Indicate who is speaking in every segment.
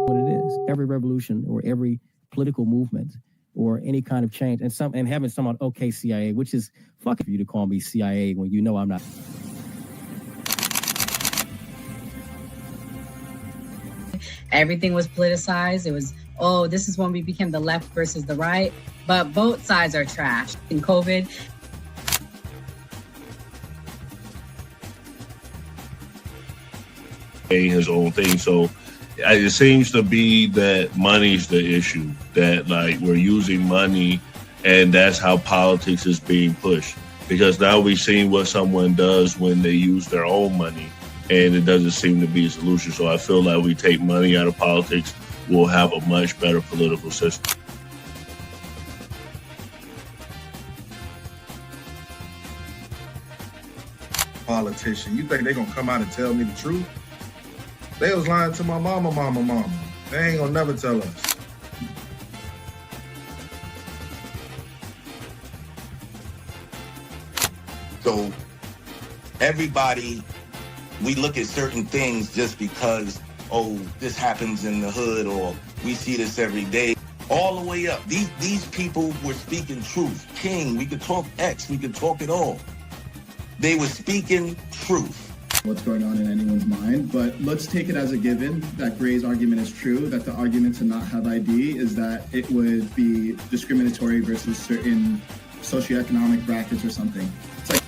Speaker 1: what it is. Every revolution or every political movement or any kind of change, and having someone, okay, CIA, which is fucking for you to call me CIA when you know I'm not.
Speaker 2: Everything was politicized. It was, oh, this is when we became the left versus the right. But both sides are trash. In COVID,
Speaker 3: his own thing. So it seems to be that money's the issue, that like we're using money and that's how politics is being pushed. Because now we've seen what someone does when they use their own money, and it doesn't seem to be a solution. So I feel like we take money out of politics, we'll have a much better political system.
Speaker 4: Politician, you think they're gonna come out and tell me the truth? They was lying to my mama. They ain't gonna never tell us.
Speaker 5: So everybody, we look at certain things just because, oh, this happens in the hood or we see this every day. All the way up. These people were speaking truth. King, we could talk X, we could talk it all. They were speaking truth.
Speaker 6: What's going on in anyone's mind, but let's take it as a given that Gray's argument is true, that the argument to not have ID is that it would be discriminatory versus certain socioeconomic brackets or something. It's like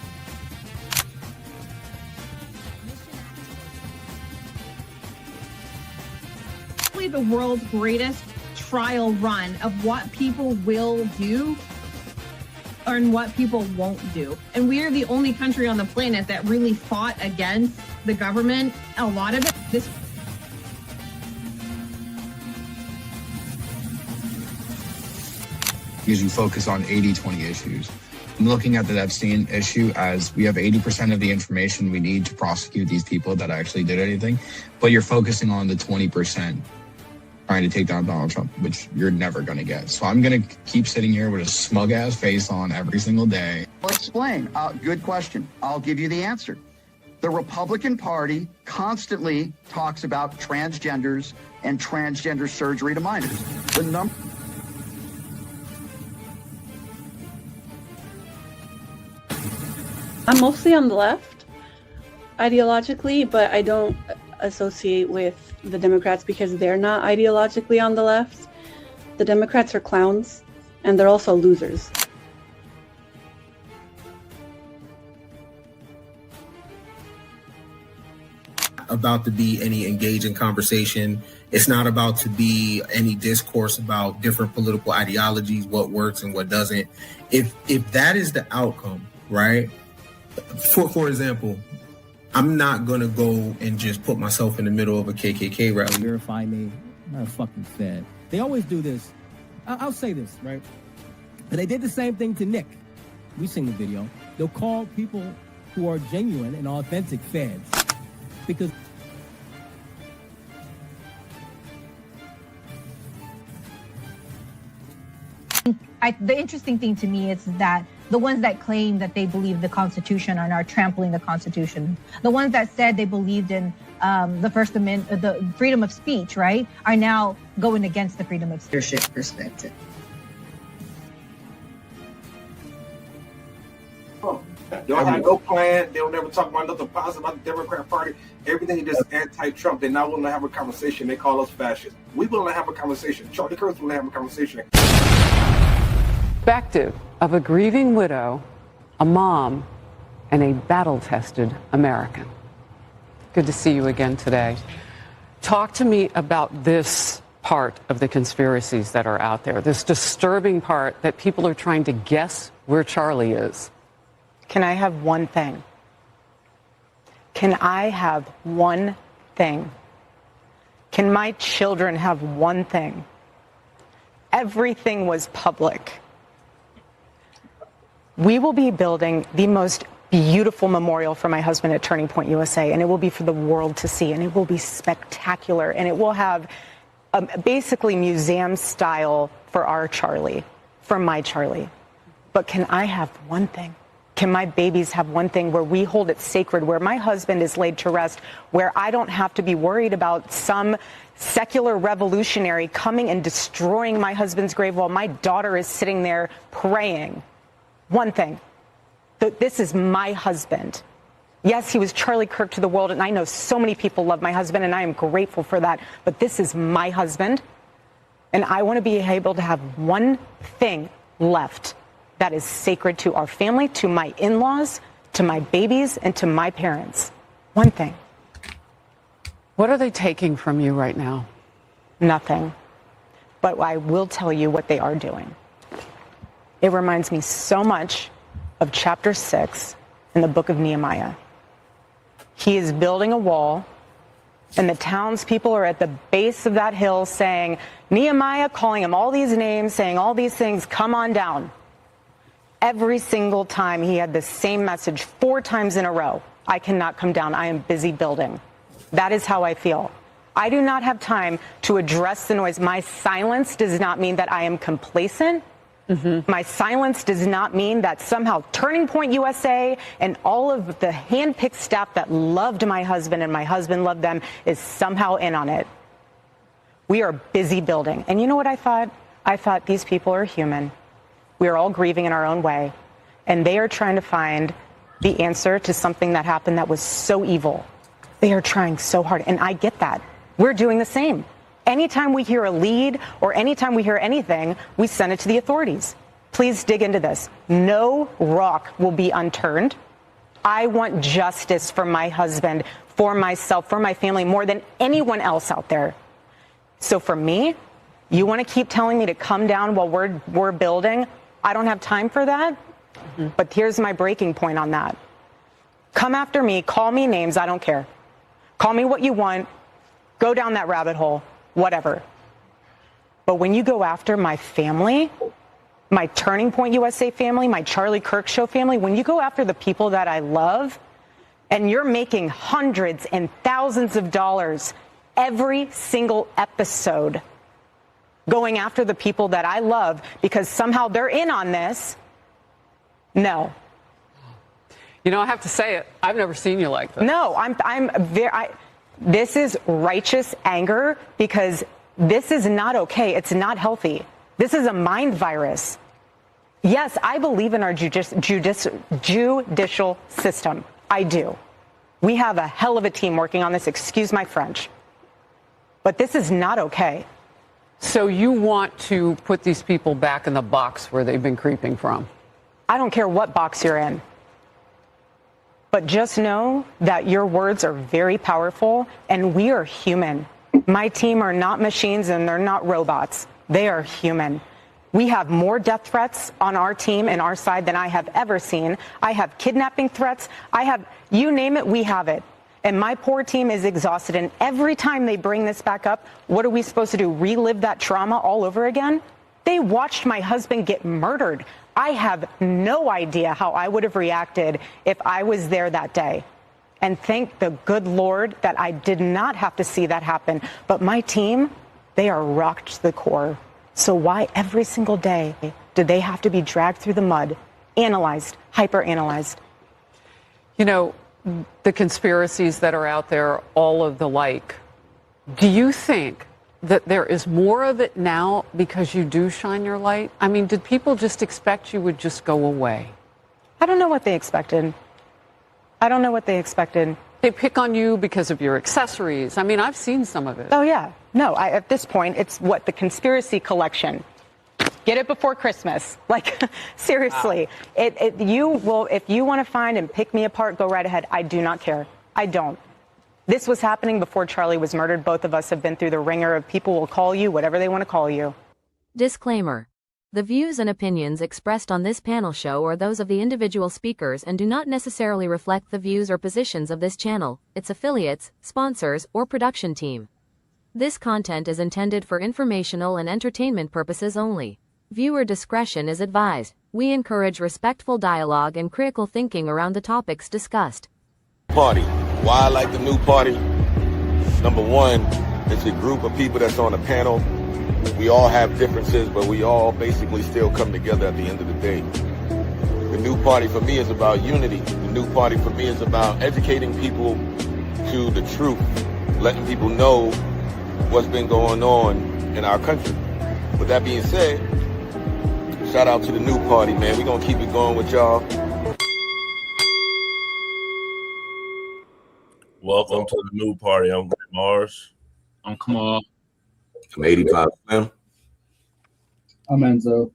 Speaker 7: the world's greatest trial run of what people will do and what people won't do. And we are the only country on the planet that really fought against the government. A lot of it,
Speaker 8: because you focus on 80-20 issues. I'm looking at the Epstein issue as we have 80% of the information we need to prosecute these people that actually did anything, but you're focusing on the 20% trying to take down Donald Trump, which you're never going to get. So I'm going to keep sitting here with a smug-ass face on every single day.
Speaker 9: I'll explain. Good question. I'll give you the answer. The Republican Party constantly talks about transgenders and transgender surgery to minors.
Speaker 10: I'm mostly on the left, ideologically, but I don't associate with the Democrats because they're not ideologically on the left. The Democrats are clowns, and they're also losers.
Speaker 11: About to be any engaging conversation. It's not about to be any discourse about different political ideologies, what works and what doesn't. If that is the outcome, right? For example, I'm not going to go and just put myself in the middle of a KKK rally.
Speaker 1: Verify me. I'm not a fucking fed. They always do this. I'll say this, right? And they did the same thing to Nick. We've seen the video. They'll call people who are genuine and authentic feds. Because
Speaker 12: the interesting thing to me is that the ones that claim that they believe the Constitution are now trampling the Constitution. The ones that said they believed in the First Amendment, the freedom of speech, right, are now going against the freedom of speech.
Speaker 2: leadership perspective.
Speaker 13: Y'all have no plan. They'll never talk about nothing positive about the Democrat Party. Everything is just anti-Trump. They're not willing to have a conversation. They call us fascists. We're willing to have a conversation. Charlie Kirk willing to have a conversation.
Speaker 14: Perspective of a grieving widow, a mom, and a battle-tested American. Good to see you again today. Talk to me about this part of the conspiracies that are out there, this disturbing part that people are trying to guess where Charlie is.
Speaker 15: Can I have one thing? Can I have one thing? Can my children have one thing? Everything was public. We will be building the most beautiful memorial for my husband at Turning Point USA, and it will be for the world to see, and it will be spectacular, and it will have basically museum style for our Charlie, for my Charlie. But can I have one thing? Can my babies have one thing where we hold it sacred, where my husband is laid to rest, where I don't have to be worried about some secular revolutionary coming and destroying my husband's grave while my daughter is sitting there praying? One thing. This is my husband. Yes, he was Charlie Kirk to the world, and I know so many people love my husband, and I am grateful for that. But this is my husband, and I want to be able to have one thing left that is sacred to our family, to my in-laws, to my babies, and to my parents. One thing.
Speaker 14: What are they taking from you right now?
Speaker 15: Nothing. But I will tell you what they are doing. It reminds me so much of chapter 6 in the book of Nehemiah. He is building a wall, and the townspeople are at the base of that hill saying, Nehemiah, calling him all these names, saying all these things, come on down. Every single time he had the same message 4 times in a row. I cannot come down. I am busy building. That is how I feel. I do not have time to address the noise. My silence does not mean that I am complacent. My silence does not mean that somehow Turning Point USA and all of the handpicked staff that loved my husband and my husband loved them is somehow in on it. We are busy building. And you know what I thought? I thought these people are human. We are all grieving in our own way. And they are trying to find the answer to something that happened that was so evil. They are trying so hard. And I get that. We're doing the same. Anytime we hear a lead or anytime we hear anything, we send it to the authorities. Please dig into this. No rock will be unturned. I want justice for my husband, for myself, for my family, more than anyone else out there. So for me, you want to keep telling me to come down while we're building? I don't have time for that. But here's my breaking point on that. Come after me, call me names, I don't care. Call me what you want, go down that rabbit hole, whatever. But when you go after my family, my Turning Point USA family, my Charlie Kirk Show family, when you go after the people that I love, and you're making hundreds and thousands of dollars every single episode, going after the people that I love because somehow they're in on this, no.
Speaker 14: You know, I have to say it. I've never seen you like this.
Speaker 15: No, this is righteous anger because this is not okay. It's not healthy. This is a mind virus. Yes, I believe in our judicial system. I do. We have a hell of a team working on this. Excuse my French. But this is not okay.
Speaker 14: So you want to put these people back in the box where they've been creeping from?
Speaker 15: I don't care what box you're in. But just know that your words are very powerful, and we are human. My team are not machines, and they're not robots. They are human. We have more death threats on our team and our side than I have ever seen. I have kidnapping threats. You name it, we have it. And my poor team is exhausted. And every time they bring this back up, what are we supposed to do? Relive that trauma all over again? They watched my husband get murdered. I have no idea how I would have reacted if I was there that day. And thank the good Lord that I did not have to see that happen. But my team, they are rocked to the core. So why every single day do they have to be dragged through the mud, analyzed, hyper-analyzed?
Speaker 14: You know, the conspiracies that are out there, all of the like, do you think that there is more of it now because you do shine your light? I mean, did people just expect you would just go away?
Speaker 15: I don't know what they expected. I don't know what they expected.
Speaker 14: They pick on you because of your accessories. I mean, I've seen some of it.
Speaker 15: Oh, yeah. No, at this point, it's what? The conspiracy collection. Get it before Christmas. Like, seriously. Wow. If you want to find and pick me apart, go right ahead. I do not care. I don't. This was happening before Charlie was murdered. Both of us have been through the ringer of people will call you whatever they want to call you.
Speaker 16: Disclaimer. The views and opinions expressed on this panel show are those of the individual speakers and do not necessarily reflect the views or positions of this channel, its affiliates, sponsors, or production team. This content is intended for informational and entertainment purposes only. Viewer discretion is advised. We encourage respectful dialogue and critical thinking around the topics discussed.
Speaker 17: Party. Why I like the new party? Number one, it's a group of people that's on a panel. We all have differences, but we all basically still come together at the end of the day. The new party for me is about unity. The new party for me is about educating people to the truth, letting people know what's been going on in our country. With that being said, shout out to the new party, man. We're going to keep it going with y'all.
Speaker 3: Welcome to the new party. I'm Greg Mars.
Speaker 18: I'm Kamal.
Speaker 17: I'm 85 Slim.
Speaker 19: I'm Enzo.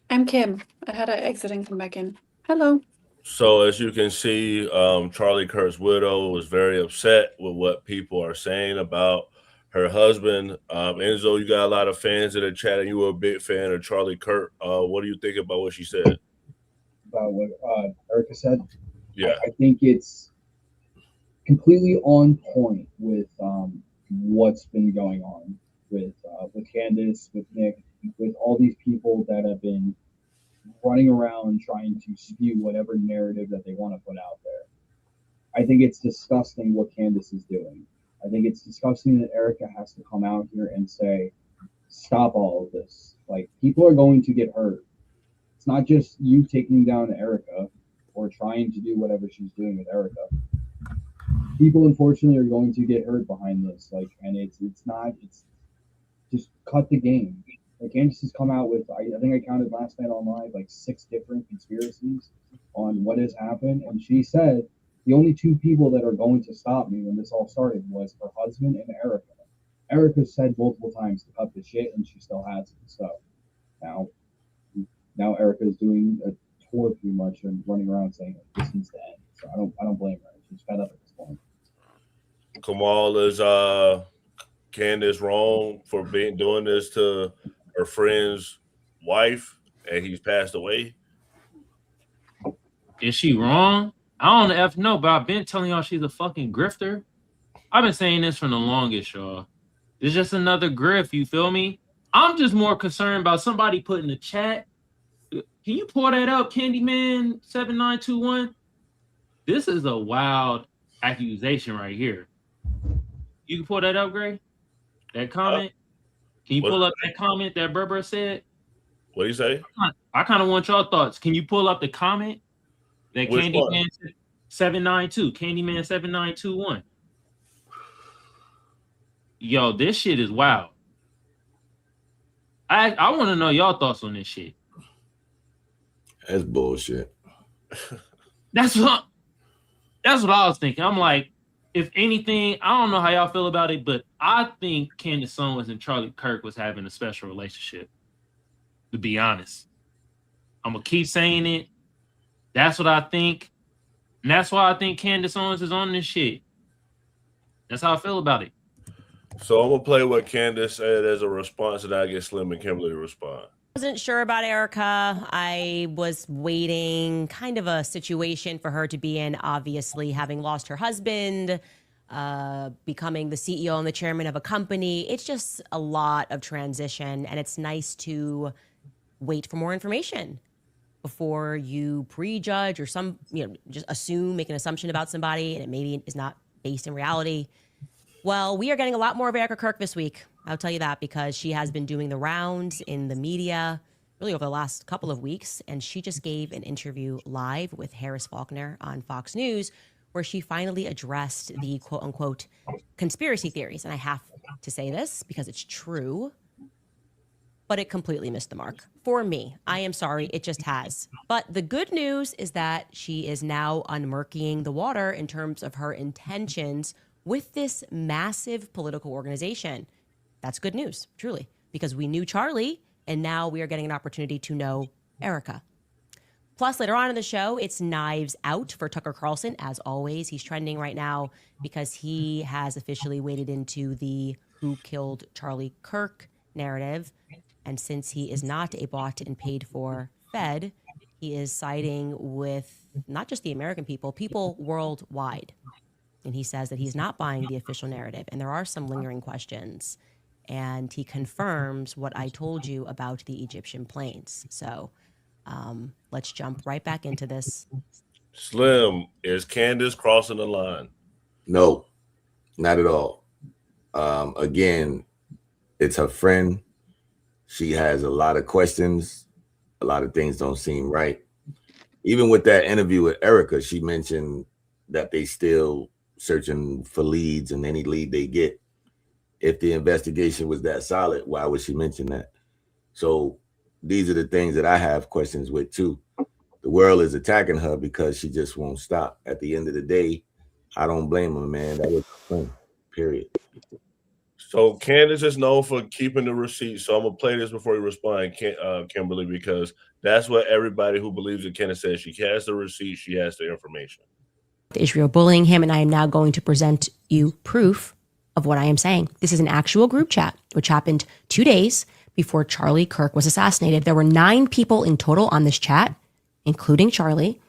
Speaker 10: I'm Kim. I had to exit and come back in. Hello.
Speaker 3: So as you can see, Charlie Kirk's widow was very upset with what people are saying about her husband. Enzo, you got a lot of fans in the chat, and you were a big fan of Charlie Kirk. What do you think about what she said?
Speaker 19: About what Erika said?
Speaker 3: Yeah.
Speaker 19: I think it's completely on point with what's been going on with Candace, with Nick, with all these people that have been running around trying to spew whatever narrative that they want to put out there. I think it's disgusting what Candace is doing. I think it's disgusting that Erika has to come out here and say, stop all of this. Like, people are going to get hurt. It's not just you taking down Erika or trying to do whatever she's doing with Erika. People, unfortunately, are going to get hurt behind this. Like, and it's just cut the game. Like, Candace has come out with, I think I counted last night on live, like 6 different conspiracies on what has happened. And she said, the only 2 people that are going to stop me when this all started was her husband and Erika. Erika said multiple times to cut the shit, and she still hasn't. So now Erika is doing a tour pretty much and running around saying this needs to end. So I don't blame her. She's fed up at this point.
Speaker 3: Kamal, is Candace wrong for doing this to her friend's wife, and he's passed away?
Speaker 18: Is she wrong? I don't know, but I've been telling y'all she's a fucking grifter. I've been saying this from the longest, y'all. It's just another grift, you feel me? I'm just more concerned about somebody put in the chat. Can you pull that up, Candyman7921? This is a wild accusation right here. You can pull that up, Gray? That comment? Can you pull up that comment that Berber said?
Speaker 3: What do you say?
Speaker 18: I kind of want y'all thoughts. Can you pull up the comment that Candyman792, Candyman7921? Yo, this shit is wild. I want to know y'all thoughts on this shit.
Speaker 17: That's bullshit.
Speaker 18: That's what I was thinking. I'm like, if anything, I don't know how y'all feel about it, but I think Candace Owens and Charlie Kirk was having a special relationship, to be honest. I'm going to keep saying it. That's what I think. And that's why I think Candace Owens is on this shit. That's how I feel about it.
Speaker 3: So I'm going to play what Candace said as a response, and I get Slim and Kimberly to respond.
Speaker 20: Wasn't sure about Erika. I was waiting kind of a situation for her to be in, obviously having lost her husband, becoming the CEO and the chairman of a company. It's just a lot of transition, and it's nice to wait for more information before you prejudge or just assume, make an assumption about somebody, and it maybe is not based in reality. Well, we are getting a lot more of Erika Kirk this week. I'll tell you that, because she has been doing the rounds in the media really over the last couple of weeks. And she just gave an interview live with Harris Faulkner on Fox News, where she finally addressed the quote unquote conspiracy theories. And I have to say this because it's true, but it completely missed the mark for me. I am sorry. It just has. But the good news is that she is now unmurkying the water in terms of her intentions with this massive political organization. That's good news, truly, because we knew Charlie, and now we are getting an opportunity to know Erika. Plus, later on in the show, it's Knives Out for Tucker Carlson. As always, he's trending right now because he has officially waded into the who killed Charlie Kirk narrative. And since he is not a bought and paid for Fed, he is siding with not just the American people worldwide. And he says that he's not buying the official narrative. And there are some lingering questions. And he confirms what I told you about the Egyptian planes. So let's jump right back into this.
Speaker 3: Slim, is Candace crossing the line?
Speaker 17: No, not at all. Again, it's her friend. She has a lot of questions. A lot of things don't seem right. even with that interview with Erika, she mentioned that they still searching for leads, and any lead they get, if the investigation was that solid, why would she mention that? So these are the things that I have questions with too. The world is attacking her because she just won't stop. At the end of the day, I don't blame her, man. That was fun. Period.
Speaker 3: So Candace is known for keeping the receipts. So I'm gonna play this before you respond, Kimberly, because that's what everybody who believes in Candace says. She has the receipts. She has the information.
Speaker 20: Israel bullying him, and I am now going to present you proof of what I am saying. This is an actual group chat, which happened 2 days before Charlie Kirk was assassinated. There were 9 people in total on this chat, including Charlie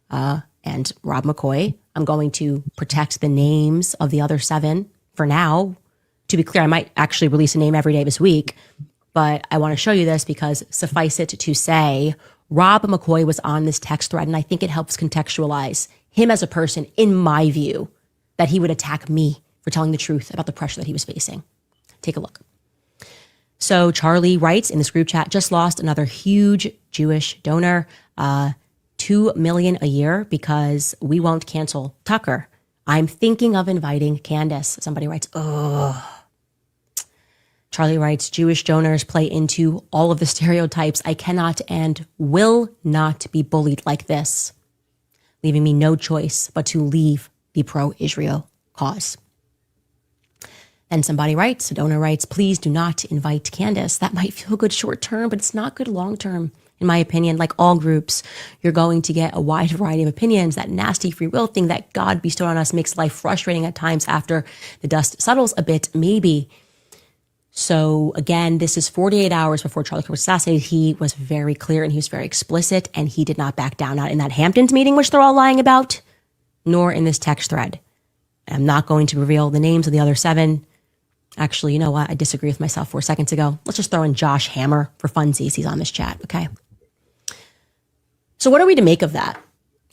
Speaker 20: and Rob McCoy. I'm going to protect the names of the other 7 for now. To be clear, I might actually release a name every day this week, but I want to show you this because suffice it to say, Rob McCoy was on this text thread, and I think it helps contextualize him as a person, in my view, that he would attack me for telling the truth about the pressure that he was facing. Take a look. So Charlie writes in this group chat, just lost another huge Jewish donor, $2 million a year because we won't cancel Tucker. I'm thinking of inviting Candace. Somebody writes, ugh. Charlie writes, Jewish donors play into all of the stereotypes. I cannot and will not be bullied like this, leaving me no choice but to leave the pro-Israel cause. Then somebody writes, a donor writes, please do not invite Candace. That might feel good short term, but it's not good long term. In my opinion, like all groups, you're going to get a wide variety of opinions. That nasty free will thing that God bestowed on us makes life frustrating at times after the dust settles a bit, maybe. So again, this is 48 hours before Charlie Kirk was assassinated. He was very clear and he was very explicit, and he did not back down, not in that Hamptons meeting, which they're all lying about, nor in this text thread. I'm not going to reveal the names of the other 7. Actually, you know what? I disagree with myself 4 seconds ago. Let's just throw in Josh Hammer for funsies. He's on this chat, okay? So what are we to make of that?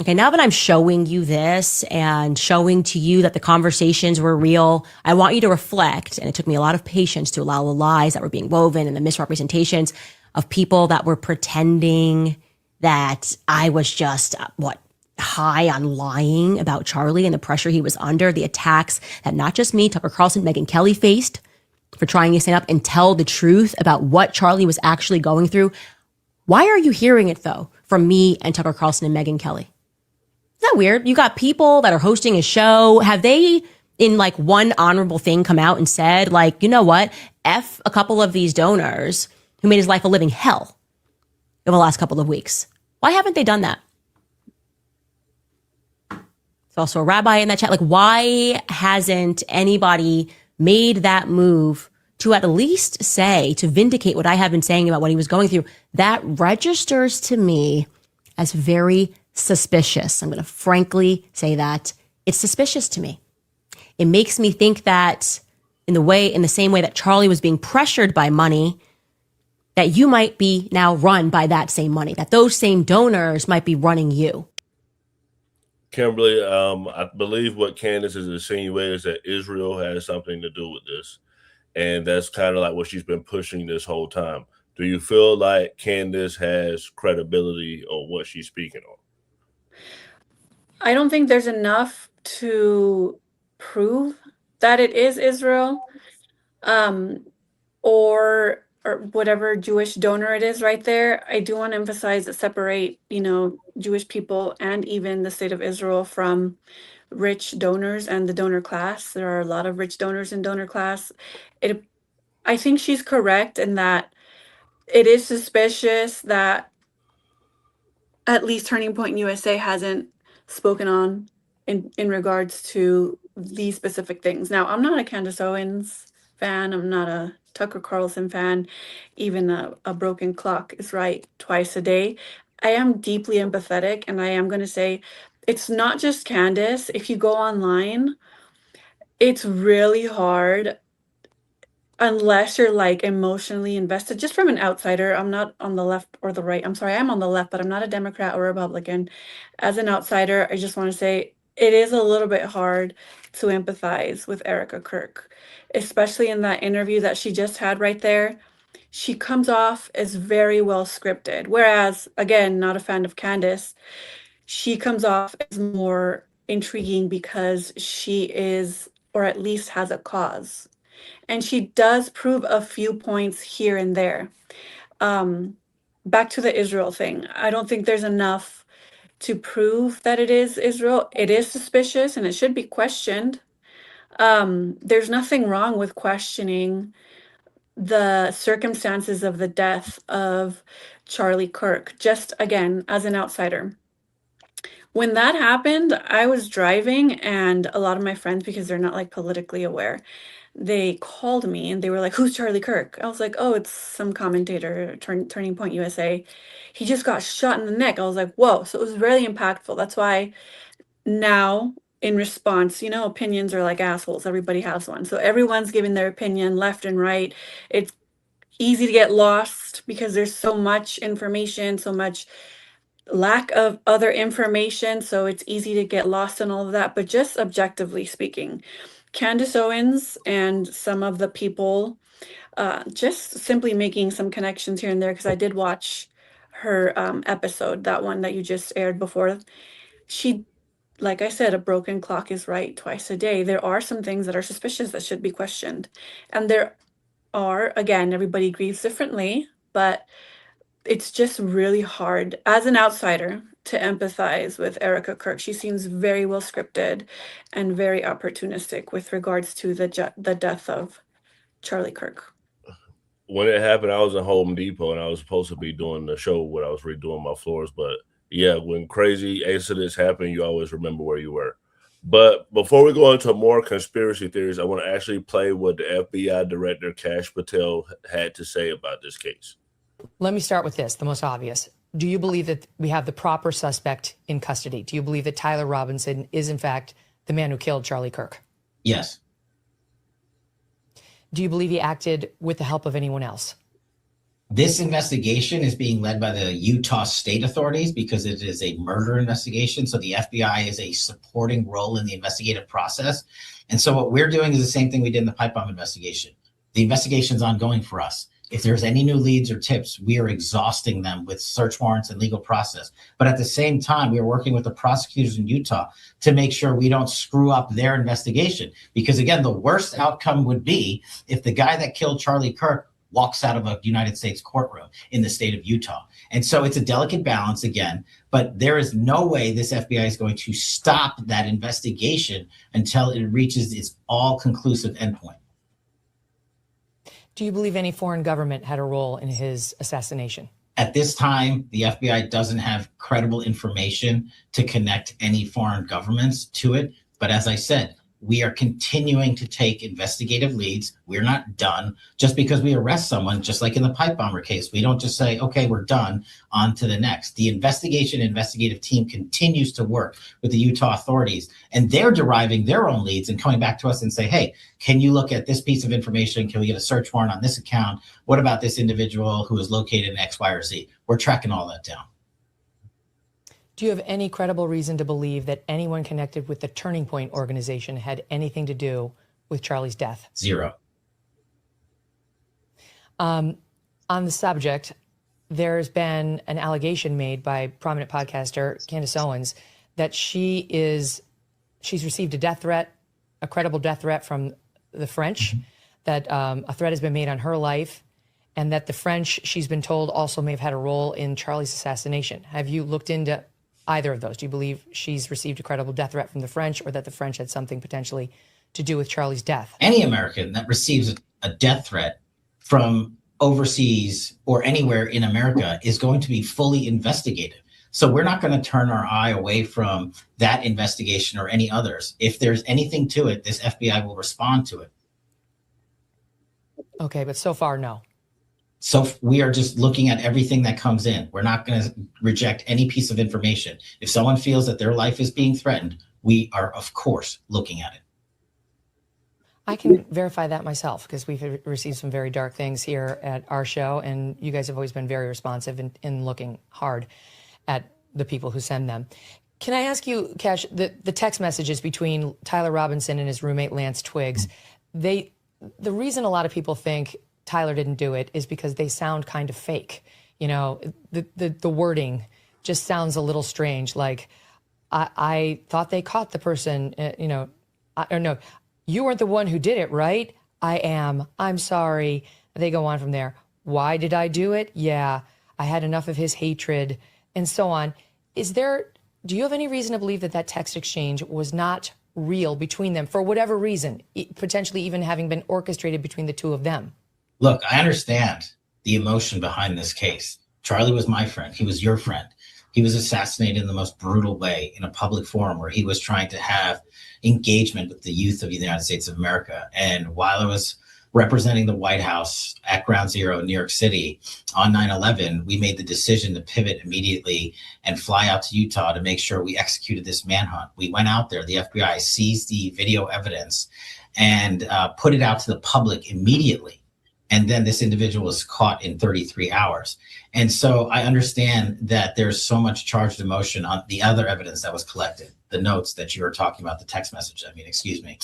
Speaker 20: Okay, now that I'm showing you this and showing to you that the conversations were real, I want you to reflect, and it took me a lot of patience to allow the lies that were being woven and the misrepresentations of people that were pretending that I was just, high on lying about Charlie and the pressure he was under, the attacks that not just me, Tucker Carlson, Megyn Kelly faced for trying to stand up and tell the truth about what Charlie was actually going through. Why are you hearing it, though, from me and Tucker Carlson and Megyn Kelly? Isn't that weird? You got people that are hosting a show. Have they, in like one honorable thing, come out and said, like, you know what? F a couple of these donors who made his life a living hell over the last couple of weeks. Why haven't they done that? There's also a rabbi in that chat. Like, why hasn't anybody made that move to at least say, to vindicate what I have been saying about what he was going through? That registers to me as very suspicious. I'm going to frankly say that it's suspicious to me. It makes me think that in the same way that Charlie was being pressured by money, that you might be now run by that same money, that those same donors might be running you.
Speaker 3: Kimberly, I believe what Candace is insinuating is that Israel has something to do with this. And that's kind of like what she's been pushing this whole time. Do you feel like Candace has credibility on what she's speaking on?
Speaker 10: I don't think there's enough to prove that it is Israel, or whatever Jewish donor it is right there. I do want to emphasize that separate, Jewish people and even the state of Israel from rich donors and the donor class. There are a lot of rich donors in donor class. I think she's correct in that it is suspicious that at least Turning Point USA hasn't spoken on in regards to these specific things. Now, I'm not a Candace Owens fan. I'm not a Tucker Carlson fan. Even a broken clock is right twice a day. I am deeply empathetic, and I am going to say it's not just Candace. If you go online, it's really hard unless you're like emotionally invested. Just from an outsider, I'm not on the left or the right. I'm sorry, I'm on the left, but I'm not a Democrat or Republican. As an outsider, I just want to say it is a little bit hard to empathize with Erika Kirk, especially in that interview that she just had right there. she comes off as very well scripted. Whereas, again, not a fan of Candace, she comes off as more intriguing because she is, or at least has a cause. And she does prove a few points here and there. Back to the Israel thing. I don't think there's enough to prove that it is Israel. It is suspicious and it should be questioned. There's nothing wrong with questioning the circumstances of the death of Charlie Kirk, just again, as an outsider. When that happened, I was driving, and a lot of my friends, because they're not like politically aware, they called me and they were like, "Who's Charlie Kirk?" I was like, "Oh, it's some commentator, Turning Point USA. He just got shot in the neck." I was like, "Whoa." So it was really impactful. That's why now, in response, opinions are like assholes. Everybody has one. So everyone's giving their opinion left and right. It's easy to get lost because there's so much information, so much lack of other information. So it's easy to get lost in all of that. But just objectively speaking, Candace Owens and some of the people just simply making some connections here and there, because I did watch her episode, that one that you just aired before. She, like I said, a broken clock is right twice a day. There are some things that are suspicious that should be questioned. And there are, again, everybody grieves differently, but it's just really hard as an outsider to empathize with Erika Kirk. She seems very well scripted and very opportunistic with regards to the death of Charlie Kirk.
Speaker 3: When it happened, I was in Home Depot and I was supposed to be doing the show where I was redoing my floors. But yeah, when crazy incidents happen, you always remember where you were. But before we go into more conspiracy theories, I want to actually play what the FBI Director Kash Patel had to say about this case.
Speaker 21: Let me start with this, the most obvious. Do you believe that we have the proper suspect in custody? Do you believe that Tyler Robinson is, in fact, the man who killed Charlie Kirk?
Speaker 22: Yes.
Speaker 21: Do you believe he acted with the help of anyone else?
Speaker 22: This investigation is being led by the Utah state authorities because it is a murder investigation. So the FBI is a supporting role in the investigative process. And so what we're doing is the same thing we did in the pipe bomb investigation. The investigation is ongoing for us. If there's any new leads or tips, we are exhausting them with search warrants and legal process. But at the same time, we are working with the prosecutors in Utah to make sure we don't screw up their investigation. Because again, the worst outcome would be if the guy that killed Charlie Kirk walks out of a United States courtroom in the state of Utah. And so it's a delicate balance again, but there is no way this FBI is going to stop that investigation until it reaches its all-conclusive endpoint.
Speaker 21: Do you believe any foreign government had a role in his assassination?
Speaker 22: At this time, the FBI doesn't have credible information to connect any foreign governments to it. But as I said, we are continuing to take investigative leads. We're not done. Just because we arrest someone, just like in the pipe bomber case, we don't just say, okay, we're done, on to the next. The investigative team continues to work with the Utah authorities, and they're deriving their own leads and coming back to us and say, hey, can you look at this piece of information? Can we get a search warrant on this account? What about this individual who is located in X, Y, or Z? We're tracking all that down.
Speaker 21: Do you have any credible reason to believe that anyone connected with the Turning Point organization had anything to do with Charlie's death?
Speaker 22: Zero.
Speaker 21: On the subject, there's been an allegation made by prominent podcaster Candace Owens that she's received a death threat, a credible death threat from the French, that a threat has been made on her life, and that the French, she's been told, also may have had a role in Charlie's assassination. Have you looked into either of those? Do you believe she's received a credible death threat from the French, or that the French had something potentially to do with Charlie's death?
Speaker 22: Any American that receives a death threat from overseas or anywhere in America is going to be fully investigated. So we're not going to turn our eye away from that investigation or any others. If there's anything to it, this FBI will respond to it.
Speaker 21: Okay, but so far, no.
Speaker 22: So we are just looking at everything that comes in. We're not going to reject any piece of information. If someone feels that their life is being threatened, we are, of course, looking at it.
Speaker 21: I can verify that myself, because we've received some very dark things here at our show, and you guys have always been very responsive in looking hard at the people who send them. Can I ask you, Kash, the text messages between Tyler Robinson and his roommate Lance Twiggs, the reason a lot of people think Tyler didn't do it is because they sound kind of fake. You know, the wording just sounds a little strange. Like, I thought they caught the person, you know, or no, you weren't the one who did it, right? I am. I'm sorry. They go on from there. Why did I do it? Yeah, I had enough of his hatred, and so on. Do you have any reason to believe that that text exchange was not real between them for whatever reason, potentially even having been orchestrated between the two of them?
Speaker 22: Look, I understand the emotion behind this case. Charlie was my friend. He was your friend. He was assassinated in the most brutal way in a public forum where he was trying to have engagement with the youth of the United States of America. And while I was representing the White House at Ground Zero in New York City on 9/11, we made the decision to pivot immediately and fly out to Utah to make sure we executed this manhunt. We went out there, the FBI seized the video evidence and put it out to the public immediately. And then this individual was caught in 33 hours. And so I understand that there's so much charged emotion on the other evidence that was collected, the notes that you were talking about, the text message, excuse me.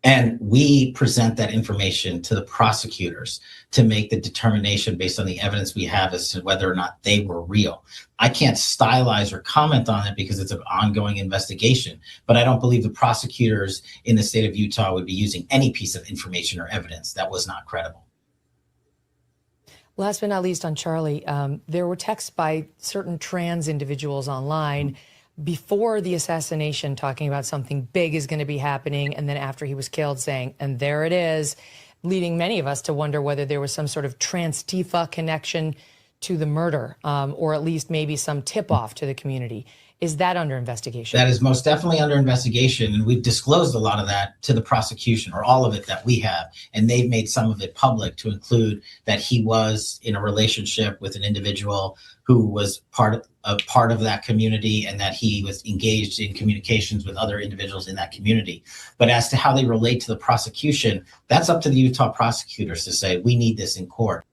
Speaker 22: And we present that information to the prosecutors to make the determination based on the evidence we have as to whether or not they were real. I can't stylize or comment on it because it's an ongoing investigation, but I don't believe the prosecutors in the state of Utah would be using any piece of information or evidence that was not credible.
Speaker 21: Last but not least on Charlie, there were texts by certain trans individuals online before the assassination talking about something big is going to be happening, and then after he was killed saying, and there it is, leading many of us to wonder whether there was some sort of trans-Tifa connection to the murder, or at least maybe some tip-off to the community. Is that under investigation?
Speaker 22: That is most definitely under investigation, and we've disclosed a lot of that to the prosecution, or all of it that we have, and they've made some of it public to include that he was in a relationship with an individual who was part of that community, and that he was engaged in communications with other individuals in that community. But as to how they relate to the prosecution, that's up to the Utah prosecutors to say, we need this in court.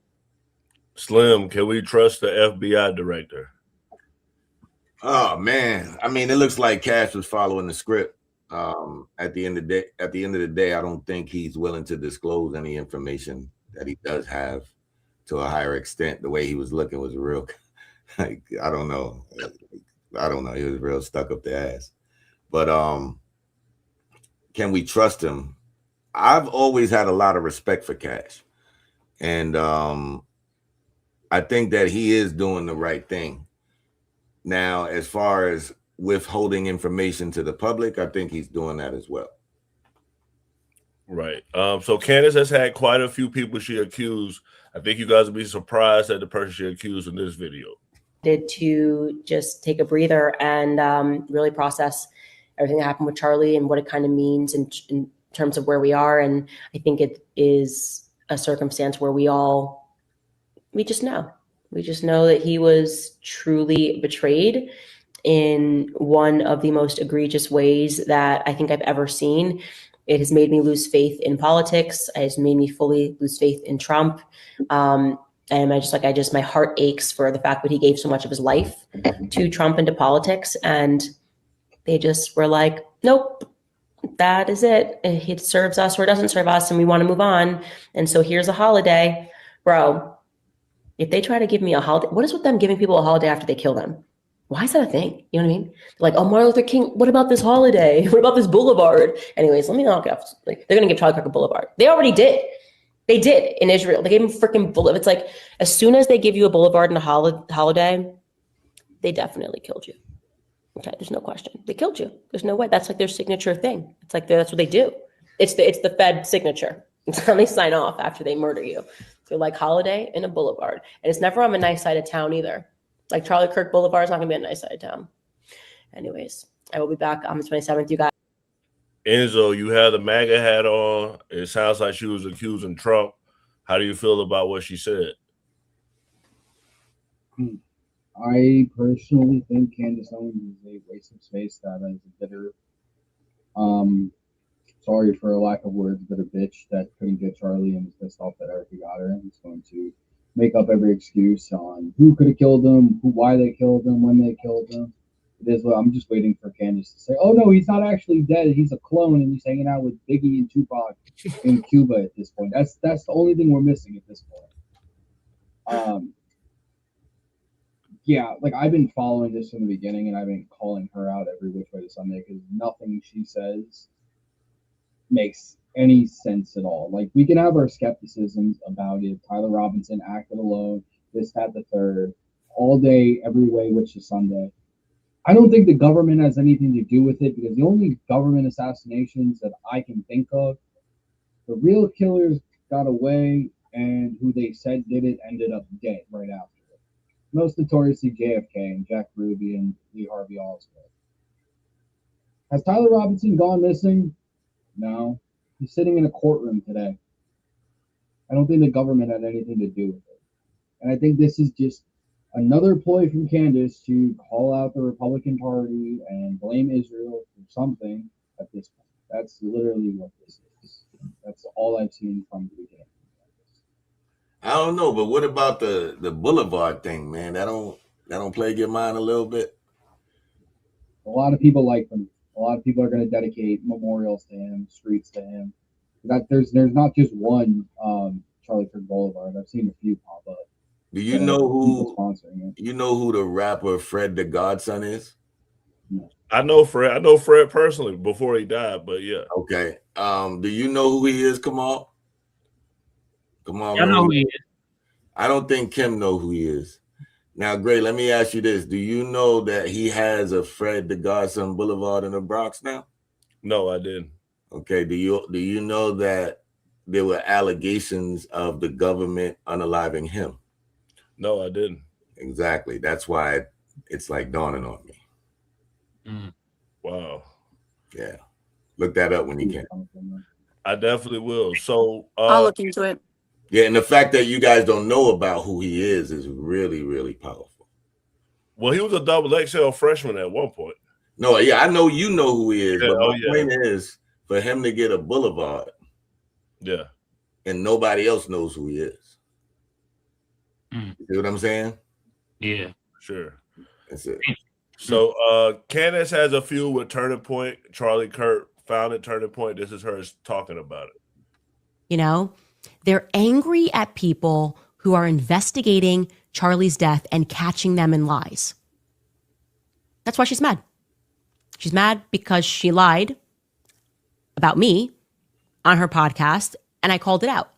Speaker 3: Slim, can we trust the FBI director?
Speaker 17: Oh man, it looks like Cash was following the script. At the end of the day, I don't think he's willing to disclose any information that he does have to a higher extent. The way he was looking was real, like I don't know. He was real stuck up the ass. But can we trust him? I've always had a lot of respect for Cash, and I think that he is doing the right thing. Now, as far as withholding information to the public, I think he's doing that as well.
Speaker 3: Right. So Candace has had quite a few people she accused. I think you guys will be surprised at the person she accused in this video.
Speaker 4: To just take a breather and really process everything that happened with Charlie and what it kind of means in terms of where we are. And I think it is a circumstance where we just know. We just know that he was truly betrayed in one of the most egregious ways that I think I've ever seen. It has made me lose faith in politics. It has made me fully lose faith in Trump. And my heart aches for the fact that he gave so much of his life to Trump and to politics. And they just were like, nope, that is it. It serves us or it doesn't serve us, and we want to move on. And so here's a holiday. Bro, if they try to give me a holiday, what is with them giving people a holiday after they kill them? Why is that a thing? You know what I mean? Like, oh, Martin Luther King, what about this holiday? What about this boulevard? Anyways, let me knock off. Like, they're going to give Charlie Kirk a boulevard. They already did. They did in Israel. They gave him freaking boulevard. It's like, as soon as they give you a boulevard and a holiday, they definitely killed you. Okay, there's no question. They killed you. There's no way. That's like their signature thing. It's like that's what they do. It's the Fed signature. It's how they sign off after they murder you. They're like holiday and a boulevard. And it's never on a nice side of town either. Like Charlie Kirk Boulevard is not going to be a nice side of town. Anyways, I will be back on the 27th, you guys.
Speaker 3: Enzo, you had the MAGA hat on. It sounds like she was accusing Trump. How do you feel about what she said?
Speaker 19: I personally think Candace Owens is a waste of space that is a bitter, sorry for a lack of words, bitter bitch that couldn't get Charlie and was pissed off that Erika got her, and is going to make up every excuse on who could have killed him, why they killed him, when they killed him. It is. Well, I'm just waiting for Candace to say, "Oh no, he's not actually dead. He's a clone, and he's hanging out with Biggie and Tupac in Cuba at this point." That's the only thing we're missing at this point. Yeah, like I've been following this from the beginning, and I've been calling her out every which way to Sunday because nothing she says makes any sense at all. Like we can have our skepticisms about it. Tyler Robinson acted alone, this, that, the third, all day, every way, which is Sunday. I don't think the government has anything to do with it because the only government assassinations that I can think of, the real killers got away, and who they said did it ended up dead right after. Most notoriously JFK and Jack Ruby and Lee Harvey Oswald. Has Tyler Robinson gone missing? No. He's sitting in a courtroom today. I don't think the government had anything to do with it. And I think this is just another ploy from Candace to call out the Republican Party and blame Israel for something at this point. That's literally what this is. That's all I've seen from the beginning.
Speaker 17: I don't know, but what about the Boulevard thing, man? That don't plague your mind a little bit?
Speaker 19: A lot of people like him. A lot of people are going to dedicate memorials to him, streets to him. That there's not just one Charlie Kirk Boulevard. I've seen a few pop up.
Speaker 17: Do you know who the rapper Fred the Godson is?
Speaker 3: I know Fred. I know Fred personally before he died, but yeah.
Speaker 17: Okay. Do you know who he is, Kamal? Kamal,
Speaker 18: I know who he is.
Speaker 17: I don't think Kim know who he is. Now, Gray, let me ask you this. Do you know that he has a Fred the Godson Boulevard in the Bronx now?
Speaker 3: No, I didn't.
Speaker 17: Okay. Do you know that there were allegations of the government unaliving him?
Speaker 3: No, I didn't.
Speaker 17: Exactly. That's why it's like dawning on me.
Speaker 3: Wow.
Speaker 17: Yeah. Look that up when you can.
Speaker 3: I definitely will. So
Speaker 5: I'll look into it.
Speaker 17: Yeah, and the fact that you guys don't know about who he is really, really powerful.
Speaker 3: Well, he was a double XL freshman at one point.
Speaker 17: No, yeah, I know you know who he is,
Speaker 3: Yeah,
Speaker 17: but my point is for him to get a boulevard,
Speaker 3: yeah,
Speaker 17: and nobody else knows who he is. You see what I'm saying?
Speaker 18: Yeah,
Speaker 3: sure.
Speaker 17: That's it.
Speaker 3: So Candace has a feud with Turning Point. Charlie Kirk founded Turning Point. This is her talking about it.
Speaker 20: You know, they're angry at people who are investigating Charlie's death and catching them in lies. That's why she's mad. She's mad because she lied about me on her podcast and I called it out.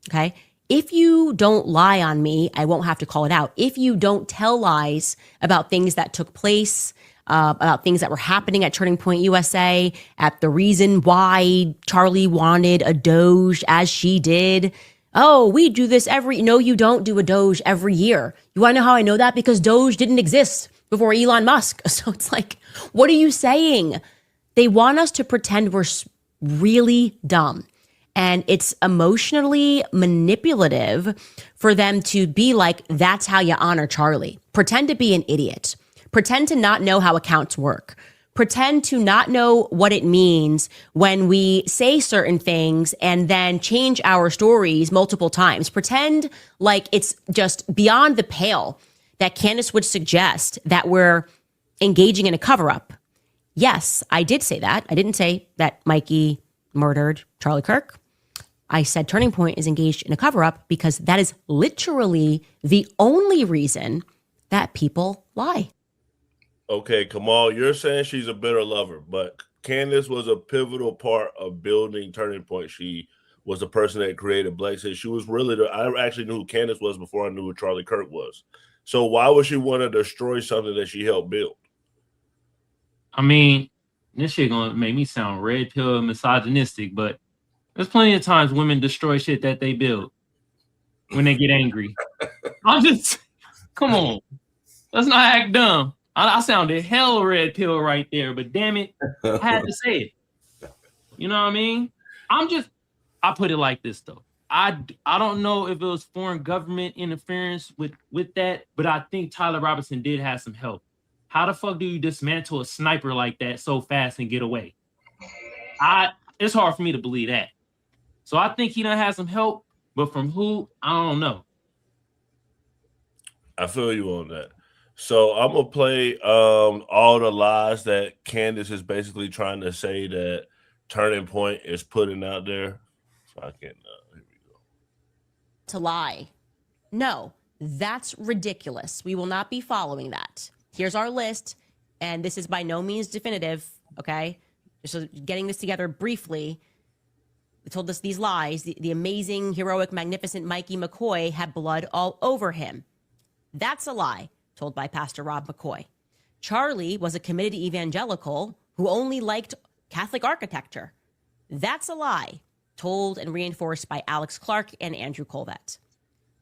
Speaker 20: Okay. If you don't lie on me, I won't have to call it out. If you don't tell lies about things that took place, about things that were happening at Turning Point USA, at the reason why Charlie wanted a Doge as she did. Oh, we do this no, you don't do a Doge every year. You want to know how I know that? Because Doge didn't exist before Elon Musk. So it's like, what are you saying? They want us to pretend we're really dumb. And it's emotionally manipulative for them to be like, that's how you honor Charlie. Pretend to be an idiot. Pretend to not know how accounts work. Pretend to not know what it means when we say certain things and then change our stories multiple times. Pretend like it's just beyond the pale that Candace would suggest that we're engaging in a cover-up. Yes, I did say that. I didn't say that Mikey murdered Charlie Kirk. I said Turning Point is engaged in a cover-up because that is literally the only reason that people lie.
Speaker 3: Okay, Kamal, you're saying she's a bitter lover, but Candace was a pivotal part of building Turning Point. She was the person that created Black City. She was really I actually knew who Candace was before I knew who Charlie Kirk was. So why would she want to destroy something that she helped build?
Speaker 18: I mean, this shit gonna make me sound red pill misogynistic, but there's plenty of times women destroy shit that they build when they get angry. Come on. Let's not act dumb. I sounded hell red pill right there, but damn it, I had to say it. You know what I mean? I put it like this though. I don't know if it was foreign government interference with that, but I think Tyler Robinson did have some help. How the fuck do you dismantle a sniper like that so fast and get away? It's hard for me to believe that. So I think he done had some help, but from who, I don't know.
Speaker 3: I feel you on that. So I'm gonna play all the lies that Candace is basically trying to say that Turning Point is putting out there. So I can
Speaker 20: to lie. No, that's ridiculous. We will not be following that. Here's our list, and this is by no means definitive, okay? Just getting this together briefly. They told us these lies. The amazing, heroic, magnificent Mikey McCoy had blood all over him. That's a lie, told by Pastor Rob McCoy. Charlie was a committed evangelical who only liked Catholic architecture. That's a lie, told and reinforced by Alex Clark and Andrew Colvett.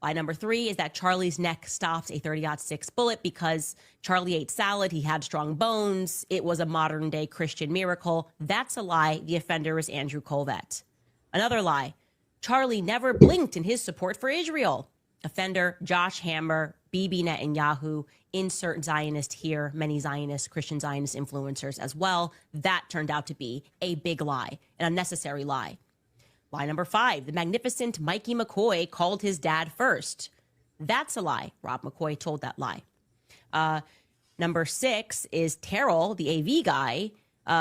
Speaker 20: Lie number 3 is that Charlie's neck stopped a 30-06 bullet because Charlie ate salad, he had strong bones, it was a modern-day Christian miracle. That's a lie. The offender is Andrew Colvett. Another lie, Charlie never blinked in his support for Israel. Offender Josh Hammer, Bibi Netanyahu, insert Zionist here, many Zionist, Christian Zionist influencers as well. That turned out to be a big lie, an unnecessary lie. Lie number 5, the magnificent Mikey McCoy called his dad first. That's a lie. Rob McCoy told that lie. Number 6 is Terrell, the AV guy,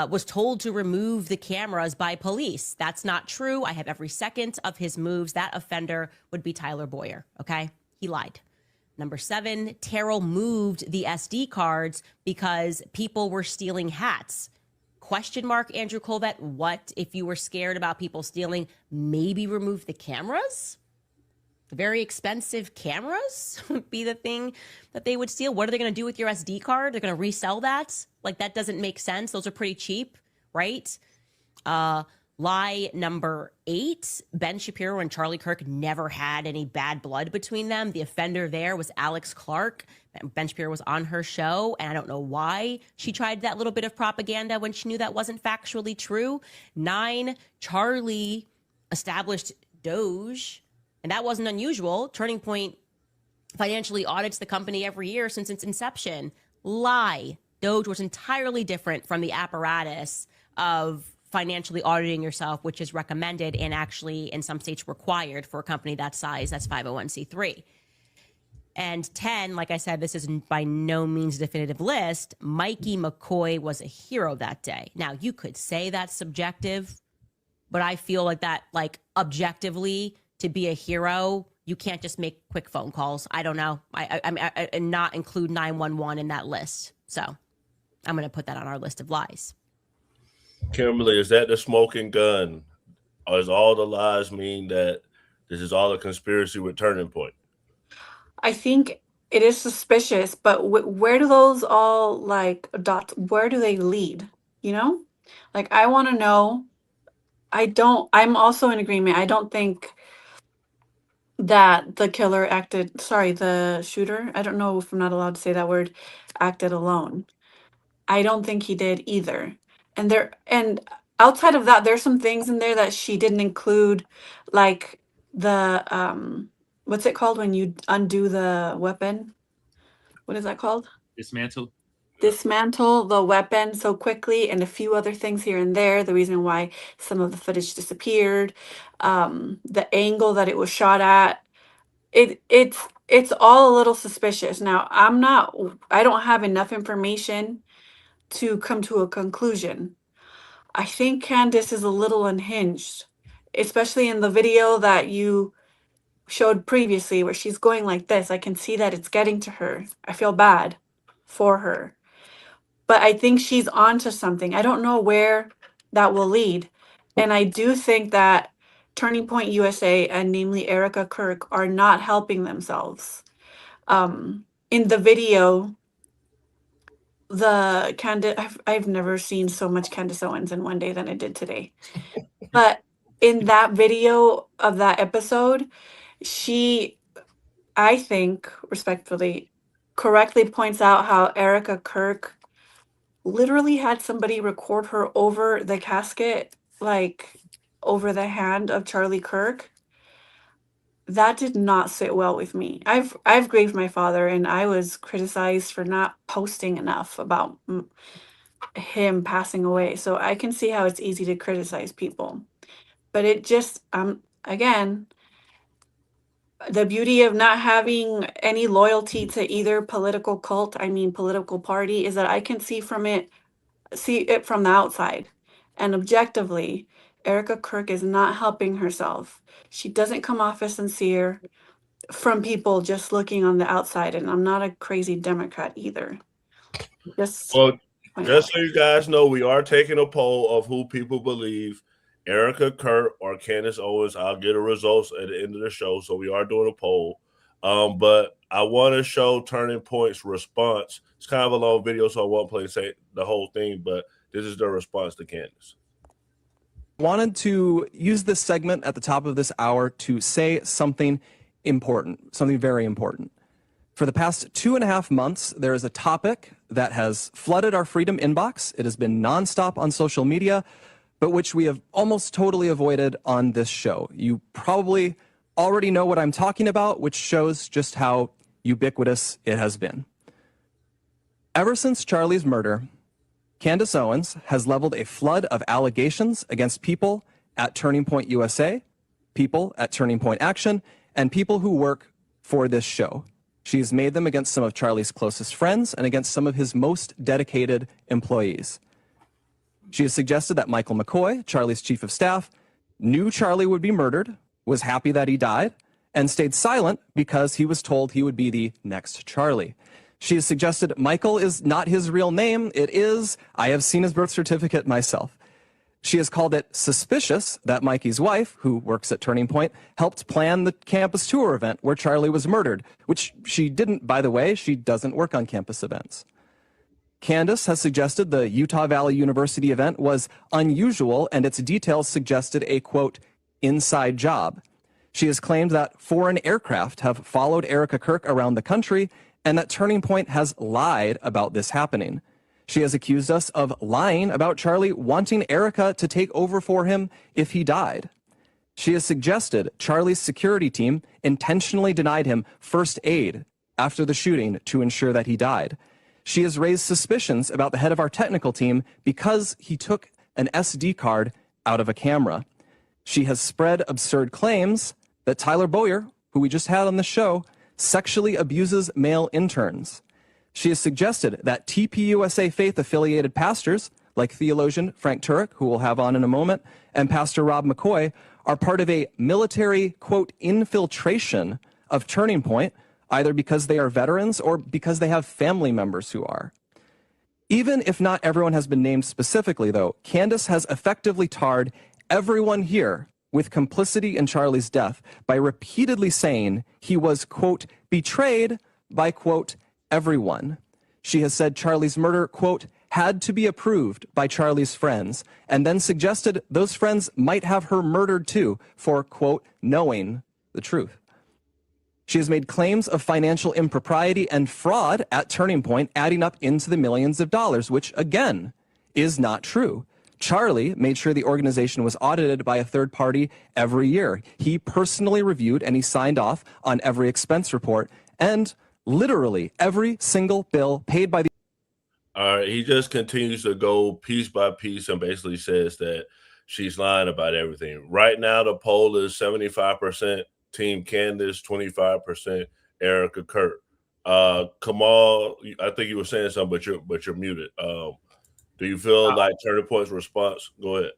Speaker 20: was told to remove the cameras by police. That's not true. I have every second of his moves. That offender would be Tyler Boyer, okay? He lied. Number 7, Terrell moved the SD cards because people were stealing hats. Question mark, Andrew Colvett, what if you were scared about people stealing? Maybe remove the cameras? Very expensive cameras would be the thing that they would steal. What are they going to do with your SD card? They're going to resell that? Like, that doesn't make sense. Those are pretty cheap, right? Lie number 8, Ben Shapiro and Charlie Kirk never had any bad blood between them. The offender there was Alex Clark. Ben Shapiro was on her show, and I don't know why she tried that little bit of propaganda when she knew that wasn't factually true. 9, Charlie established Doge, and that wasn't unusual. Turning Point financially audits the company every year since its inception. Lie. Doge was entirely different from the apparatus of financially auditing yourself, which is recommended and actually in some states required for a company that size. That's 501c3. And 10, like I said, this is by no means a definitive list. Mikey McCoy was a hero that day. Now, you could say that's subjective, but I feel like that, like, objectively, to be a hero, you can't just make quick phone calls. I don't know. I not include 911 in that list. So I'm going to put that on our list of lies.
Speaker 3: Kimberly, is that the smoking gun? Or does all the lies mean that this is all a conspiracy with Turning Point?
Speaker 10: I think it is suspicious, but where do those all like dots? Where do they lead? You know, like I want to know. I'm also in agreement. I don't think that the killer acted. Sorry, the shooter. I don't know if I'm not allowed to say that word. Acted alone. I don't think he did either. And outside of that, there's some things in there that she didn't include, like the what's it called when you undo the weapon? What is that called?
Speaker 18: Dismantle.
Speaker 10: Dismantle the weapon so quickly, and a few other things here and there. The reason why some of the footage disappeared, the angle that it was shot at. It's all a little suspicious. Now, I don't have enough information to come to a conclusion. I think Candace is a little unhinged, especially in the video that you showed previously where she's going like this. I can see that it's getting to her. I feel bad for her. But I think she's onto something. I don't know where that will lead. And I do think that Turning Point USA and namely Erika Kirk are not helping themselves. In the video, I've never seen so much Candace Owens in one day than I did today. But in that video of that episode, she, I think, respectfully, correctly points out how Erika Kirk literally had somebody record her over the casket, like over the hand of Charlie Kirk. That did not sit well with me. I've grieved my father, and I was criticized for not posting enough about him passing away. So I can see how it's easy to criticize people. But it just again,
Speaker 5: the beauty of not having any loyalty to either political cult, political party, is that I can see it from the outside. And objectively, Erika Kirk is not helping herself. She doesn't come off as sincere from people just looking on the outside. And I'm not a crazy Democrat either.
Speaker 3: Well, just so you guys know, we are taking a poll of who people believe, Erika Kirk or Candace Owens. I'll get the results at the end of the show. So we are doing a poll. But I want to show Turning Point's response. It's kind of a long video, so I won't play the whole thing, but this is their response to Candace.
Speaker 6: Wanted to use this segment at the top of this hour to say something important, something very important. For the past 2.5 months, there is a topic that has flooded our Freedom inbox. It has been nonstop on social media, but which we have almost totally avoided on this show. You probably already know what I'm talking about, which shows just how ubiquitous it has been. Ever since Charlie's murder, Candace Owens has leveled a flood of allegations against people at Turning Point USA, people at Turning Point Action, and people who work for this show. She's made them against some of Charlie's closest friends and against some of his most dedicated employees. She has suggested that Michael McCoy, Charlie's chief of staff, knew Charlie would be murdered, was happy that he died, and stayed silent because he was told he would be the next Charlie. She has suggested Michael is not his real name. It is. I have seen his birth certificate myself. She has called it suspicious that Mikey's wife, who works at Turning Point, helped plan the campus tour event where Charlie was murdered, which she didn't, by the way. She doesn't work on campus events. Candace has suggested the Utah Valley University event was unusual and its details suggested a, quote, inside job. She has claimed that foreign aircraft have followed Erika Kirk around the country and that Turning Point has lied about this happening. She has accused us of lying about Charlie wanting Erika to take over for him if he died. She has suggested Charlie's security team intentionally denied him first aid after the shooting to ensure that he died. She has raised suspicions about the head of our technical team because he took an SD card out of a camera. She has spread absurd claims that Tyler Boyer, who we just had on the show, sexually abuses male interns. She has suggested that TPUSA faith-affiliated pastors, like theologian Frank Turek, who we'll have on in a moment, and Pastor Rob McCoy, are part of a military, quote, infiltration of Turning Point, either because they are veterans or because they have family members who are. Even if not everyone has been named specifically, though, Candace has effectively tarred everyone here with complicity in Charlie's death by repeatedly saying he was, quote, betrayed by, quote, everyone. She has said Charlie's murder, quote, had to be approved by Charlie's friends, and then suggested those friends might have her murdered too for, quote, knowing the truth. She has made claims of financial impropriety and fraud at Turning Point, adding up into the millions of dollars, which, again, is not true. Charlie made sure the organization was audited by a third party every year. He personally reviewed and he signed off on every expense report, and literally every single bill paid by the...
Speaker 3: He just continues to go piece by piece and basically says that she's lying about everything. Right now, the poll is 75% Team Candace, 25% Erika Kirk. Kamal, I think you were saying something, but you're muted. Do you feel like Turning Point's response? Go ahead.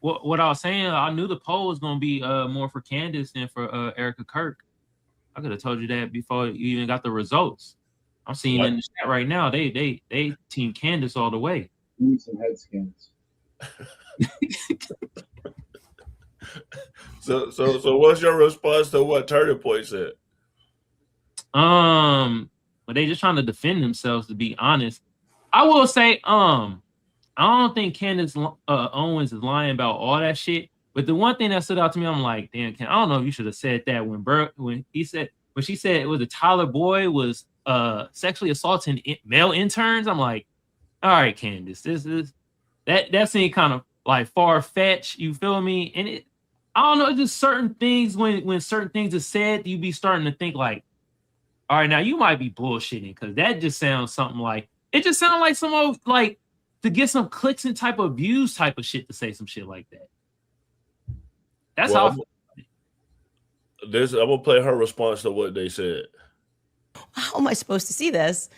Speaker 18: What I was saying, I knew the poll was going to be more for Candace than for Erika Kirk. I could have told you that before you even got the results. I'm seeing in the chat right now, they Team Candace all the way.
Speaker 19: You need some head scans.
Speaker 3: So what's your response to what Turning Point said?
Speaker 18: But they just trying to defend themselves, to be honest. I will say, I don't think Candace Owens is lying about all that shit. But the one thing that stood out to me, I'm like, damn, I don't know if you should have said that when she said it was a Tyler Boy was sexually assaulting male interns. I'm like, all right, Candace, that seemed kind of like far-fetched, you feel me? And I don't know, just certain things when certain things are said, you be starting to think like, all right, now you might be bullshitting, because that just sounds something like, it just sounds like some old, like, to get some clicks and type of views type of shit to say some shit like that. That's how I feel.
Speaker 3: I'm gonna play her response to what they said.
Speaker 20: How am I supposed to see this?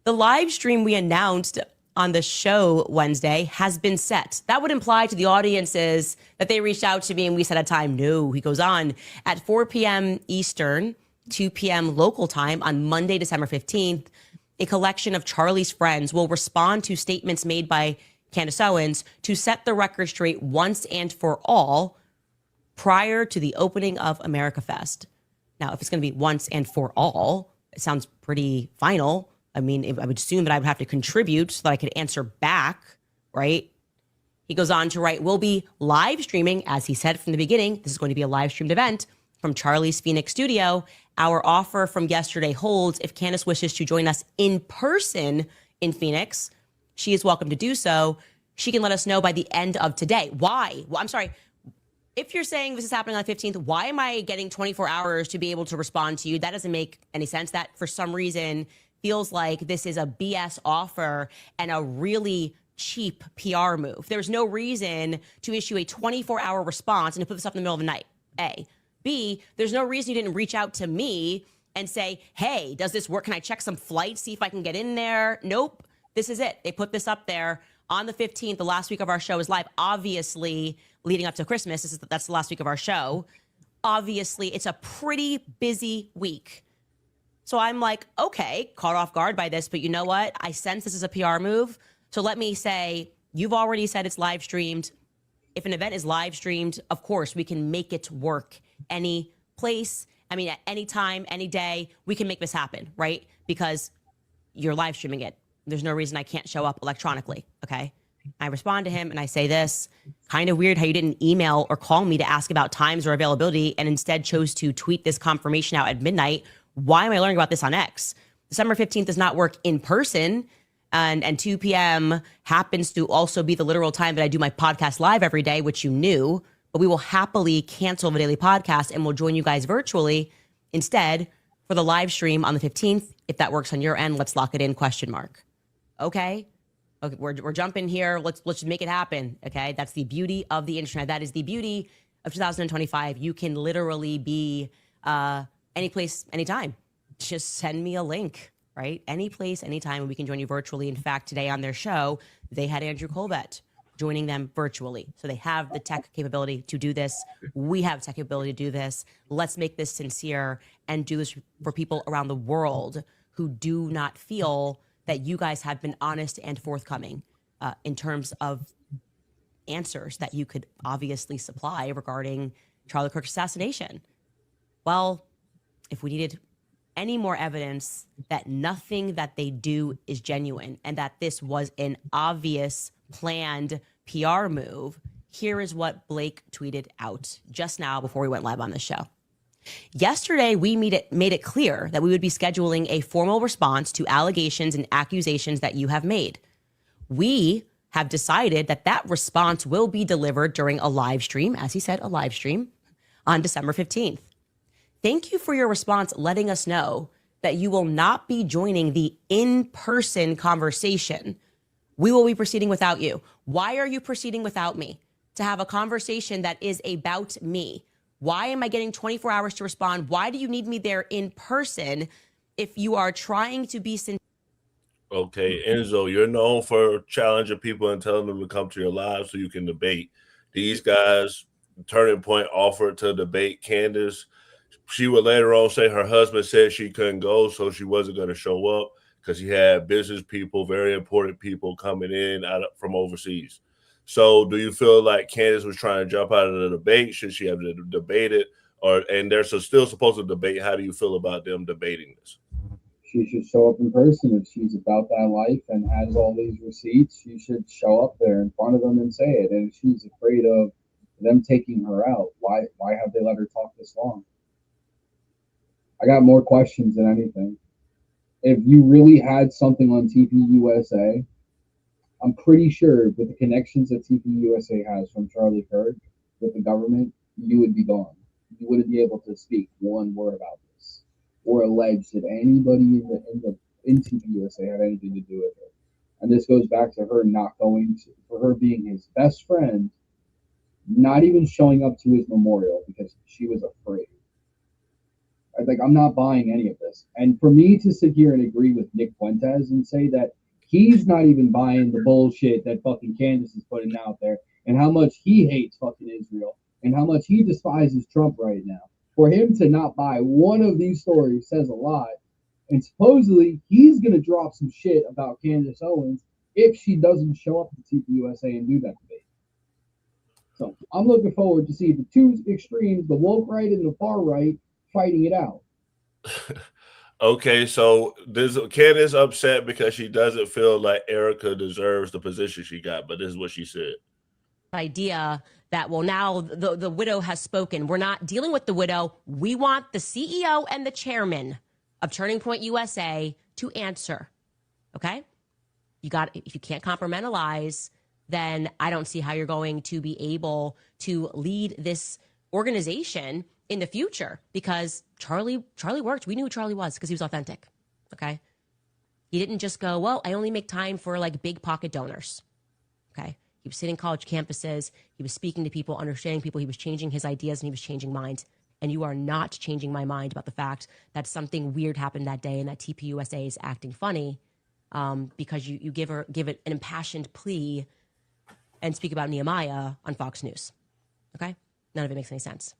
Speaker 20: The live stream we announced on the show Wednesday has been set. That would imply to the audiences that they reached out to me and we set a time. No, he goes on at 4 p.m. Eastern, 2 p.m. local time on Monday, December 15th. A collection of Charlie's friends will respond to statements made by Candace Owens to set the record straight once and for all prior to the opening of America Fest. Now, if it's going to be once and for all, it sounds pretty final. I mean, I would assume that I would have to contribute so that I could answer back, right? He goes on to write, we'll be live streaming, as he said from the beginning. This is going to be a live streamed event from Charlie's Phoenix studio. Our offer from yesterday holds. If Candace wishes to join us in person in Phoenix, she is welcome to do so. She can let us know by the end of today. Why? Well, I'm sorry. If you're saying this is happening on the 15th, why am I getting 24 hours to be able to respond to you? That doesn't make any sense. That, for some reason, feels like this is a BS offer and a really cheap PR move. There's no reason to issue a 24-hour response and to put this up in the middle of the night, A. B, there's no reason you didn't reach out to me and say, hey, does this work? Can I check some flights, see if I can get in there? Nope. This is it. They put this up there on the 15th. The last week of our show is live. Obviously, leading up to Christmas, that's the last week of our show. Obviously, it's a pretty busy week. So I'm like, okay, caught off guard by this, but you know what? I sense this is a PR move. So let me say, you've already said it's live streamed. If an event is live streamed, of course, we can make it work any place. I mean, at any time, any day, we can make this happen, right? Because you're live streaming it. There's no reason I can't show up electronically, okay? I respond to him and I say this, kind of weird how you didn't email or call me to ask about times or availability and instead chose to tweet this confirmation out at midnight. Why am I learning about this on X? December 15th does not work in person, and 2 p.m. happens to also be the literal time that I do my podcast live every day, which you knew, but we will happily cancel the daily podcast and we'll join you guys virtually instead for the live stream on the 15th. If that works on your end, let's lock it in, ? Okay, we're jumping here. Let's just make it happen, okay? That's the beauty of the internet. That is the beauty of 2025. You can literally be any place, anytime. Just send me a link, right? Any place, anytime, and we can join you virtually. In fact, today on their show, they had Andrew Colbert joining them virtually. So they have the tech capability to do this. We have tech capability to do this. Let's make this sincere and do this for people around the world who do not feel that you guys have been honest and forthcoming in terms of answers that you could obviously supply regarding Charlie Kirk's assassination. Well, if we needed any more evidence that nothing that they do is genuine and that this was an obvious planned PR move, here is what Blake tweeted out just now before we went live on the show. Yesterday, we made it clear that we would be scheduling a formal response to allegations and accusations that you have made. We have decided that that response will be delivered during a live stream, as he said, a live stream on December 15th. Thank you for your response, letting us know that you will not be joining the in-person conversation. We will be proceeding without you. Why are you proceeding without me? To have a conversation that is about me. Why am I getting 24 hours to respond? Why do you need me there in person if you are trying to be sincere?
Speaker 3: Okay, Enzo, you're known for challenging people and telling them to come to your live so you can debate. These guys, Turning Point offered to debate Candace. She would later on say her husband said she couldn't go, so she wasn't going to show up because he had business people, very important people coming in from overseas. So do you feel like Candace was trying to jump out of the debate? Should she have debated? And they're still supposed to debate. How do you feel about them debating this?
Speaker 19: She should show up in person. If she's about that life and has all these receipts, she should show up there in front of them and say it. And if she's afraid of them taking her out, why have they let her talk this long? I got more questions than anything. If you really had something on TPUSA, I'm pretty sure with the connections that TPUSA has from Charlie Kirk with the government, you would be gone. You wouldn't be able to speak one word about this or allege that anybody in TPUSA had anything to do with it. And this goes back to her not going to, for her being his best friend not even showing up to his memorial because she was afraid. Like, I'm not buying any of this. And for me to sit here and agree with Nick Fuentes and say that he's not even buying the bullshit that fucking Candace is putting out there and how much he hates fucking Israel and how much he despises Trump right now, for him to not buy one of these stories says a lot. And supposedly he's going to drop some shit about Candace Owens if she doesn't show up at TPUSA and do that debate. So I'm looking forward to see the two extremes, the woke right and the far right, fighting it out.
Speaker 3: Okay, so Candace upset because she doesn't feel like Erika deserves the position she got, but this is what she said.
Speaker 20: Idea that, well, now the widow has spoken. We're not dealing with the widow. We want the CEO and the chairman of Turning Point USA to answer. Okay? If you can't compartmentalize, then I don't see how you're going to be able to lead this organization in the future, because Charlie worked. We knew who Charlie was because he was authentic. Okay. He didn't just go, well, I only make time for like big pocket donors. Okay. He was sitting college campuses. He was speaking to people, understanding people. He was changing his ideas and he was changing minds. And you are not changing my mind about the fact that something weird happened that day and that TPUSA is acting funny because you give it an impassioned plea and speak about Nehemiah on Fox News. Okay. None of it makes any sense.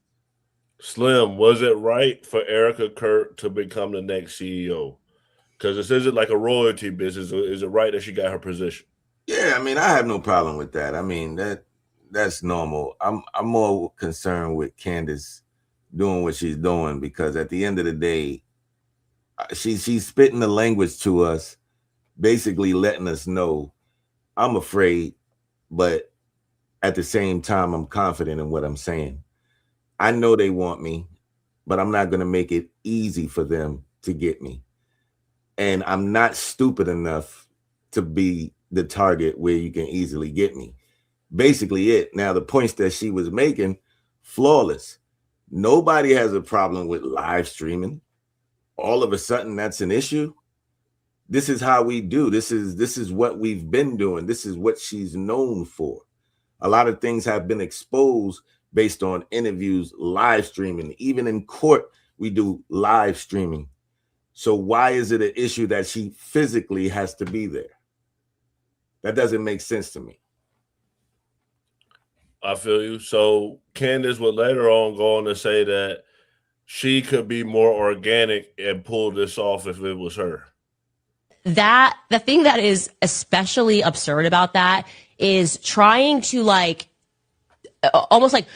Speaker 3: Slim, was it right for Erika Kirk to become the next CEO? Because this isn't like a royalty business. Is it right that she got her position?
Speaker 17: Yeah, I mean, I have no problem with that. I mean, that's normal. I'm more concerned with Candace doing what she's doing, because at the end of the day, she's spitting the language to us, basically letting us know I'm afraid, but at the same time, I'm confident in what I'm saying. I know they want me, but I'm not going to make it easy for them to get me. And I'm not stupid enough to be the target where you can easily get me. Basically it. Now, the points that she was making, flawless. Nobody has a problem with live streaming. All of a sudden, that's an issue. This is how we do. This is what we've been doing. This is what she's known for. A lot of things have been exposed based on interviews, live streaming. Even in court, we do live streaming. So why is it an issue that she physically has to be there? That doesn't make sense to me.
Speaker 3: I feel you. So Candace would later on go on to say that she could be more organic and pull this off if it was her.
Speaker 20: The thing that is especially absurd about that is trying to almost like,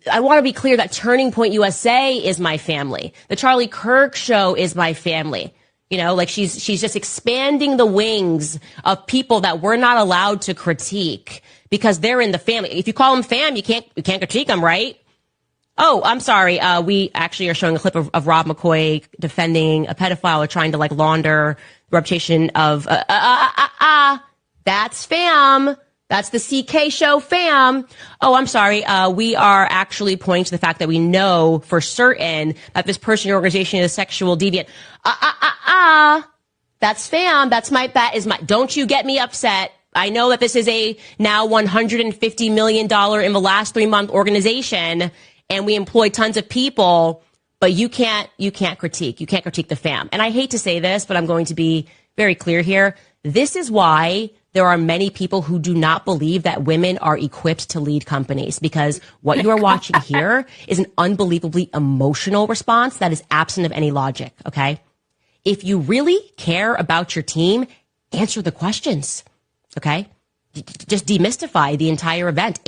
Speaker 20: I want to be clear that Turning Point USA is my family. The Charlie Kirk show is my family. You know, like she's just expanding the wings of people that we're not allowed to critique because they're in the family. If you call them fam, you can't critique them, right? Oh, I'm sorry. We actually are showing a clip of Rob McCoy defending a pedophile or trying to launder the reputation of, that's fam. That's the CK show fam. Oh, I'm sorry. We are actually pointing to the fact that we know for certain that this person or organization is a sexual deviant. That's fam. That is my, don't you get me upset. I know that this is a now $150 million in the last 3-month organization and we employ tons of people, but you can't critique. You can't critique the fam. And I hate to say this, but I'm going to be very clear here. This is why there are many people who do not believe that women are equipped to lead companies, because what you are watching here is an unbelievably emotional response that is absent of any logic. Okay. If you really care about your team, answer the questions. Okay. Just demystify the entire event.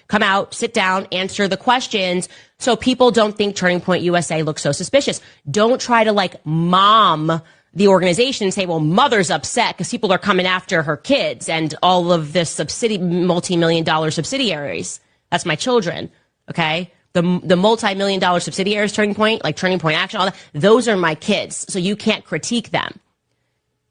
Speaker 20: Come out, sit down, answer the questions so people don't think Turning Point USA looks so suspicious. Don't try to mom the organization and say, well, mother's upset because people are coming after her kids and all of this multi-million-dollar subsidiaries. That's my children. Okay. The multi-million-dollar subsidiaries, Turning Point, like Turning Point Action, all that, those are my kids. So you can't critique them.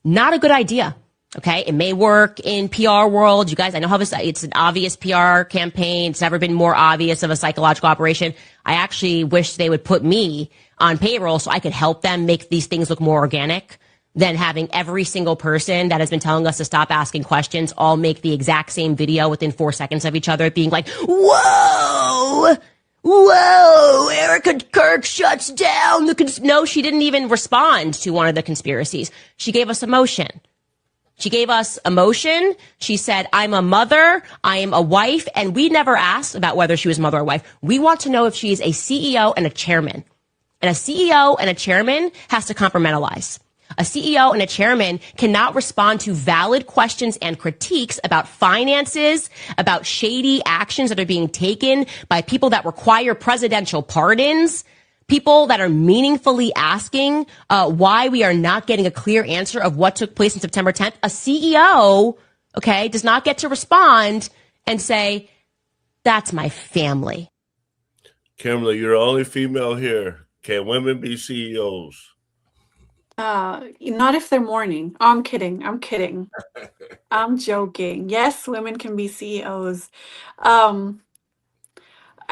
Speaker 20: Not a good idea. Okay. It may work in PR world. You guys, I know how it's an obvious PR campaign. It's never been more obvious of a psychological operation. I actually wish they would put me on payroll so I could help them make these things look more organic. than having every single person that has been telling us to stop asking questions all make the exact same video within 4 seconds of each other, being like, whoa, whoa, Erika Kirk shuts down the No, she didn't even respond to one of the conspiracies. She gave us emotion. She gave us emotion. She said, I'm a mother, I am a wife, and we never asked about whether she was mother or wife. We want to know if she is a CEO and a chairman. And a CEO and a chairman has to compartmentalize. A CEO and a chairman cannot respond to valid questions and critiques about finances, about shady actions that are being taken by people that require presidential pardons, people that are meaningfully asking why we are not getting a clear answer of what took place on September 10th. A CEO, okay, does not get to respond and say, that's my family.
Speaker 3: Kimberly, you're the only female here. Can women be CEOs?
Speaker 5: Not if they're mourning. Oh, I'm kidding. I'm kidding. I'm joking. Yes, women can be CEOs. I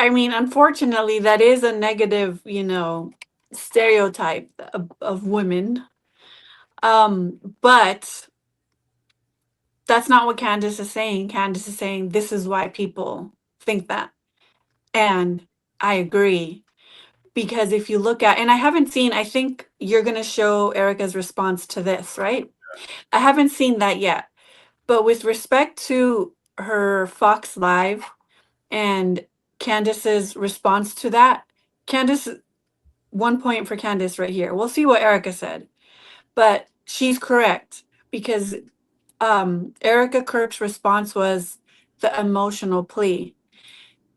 Speaker 5: mean, unfortunately, that is a negative, stereotype of women. But that's not what Candace is saying. Candace is saying this is why people think that. And I agree. Because if you look at, and I think you're going to show Erika's response to this, right? I haven't seen that yet. But with respect to her Fox Live and Candace's response to that, Candace, 1 point for Candace right here. We'll see what Erika said. But she's correct because Erika Kirk's response was the emotional plea.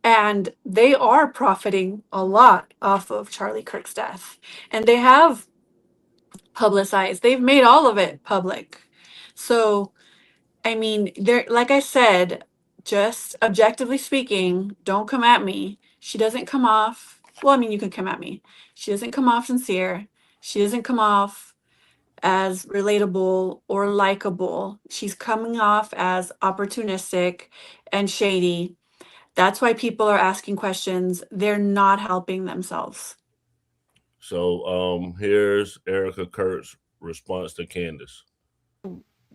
Speaker 5: And they are profiting a lot off of Charlie Kirk's death. And they have publicized, they've made all of it public. So, I mean, like I said, just objectively speaking, don't come at me. She doesn't come off, well, I mean, you can come at me. She doesn't come off sincere. She doesn't come off as relatable or likable. She's coming off as opportunistic and shady. That's why people are asking questions. They're not helping themselves.
Speaker 3: So here's Erika Kirk's response to Candace.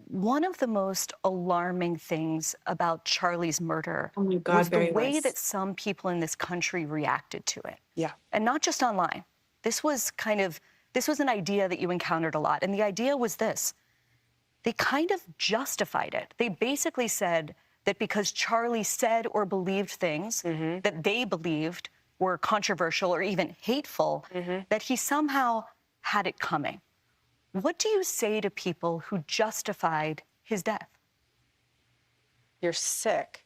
Speaker 7: One of the most alarming things about Charlie's murder was the way that some people in this country reacted to it.
Speaker 8: Yeah.
Speaker 7: And not just online. This was an idea that you encountered a lot. And the idea was this. They kind of justified it. They basically said that because Charlie said or believed things that they believed were controversial or even hateful, that he somehow had it coming. What do you say to people who justified his death?
Speaker 8: You're sick.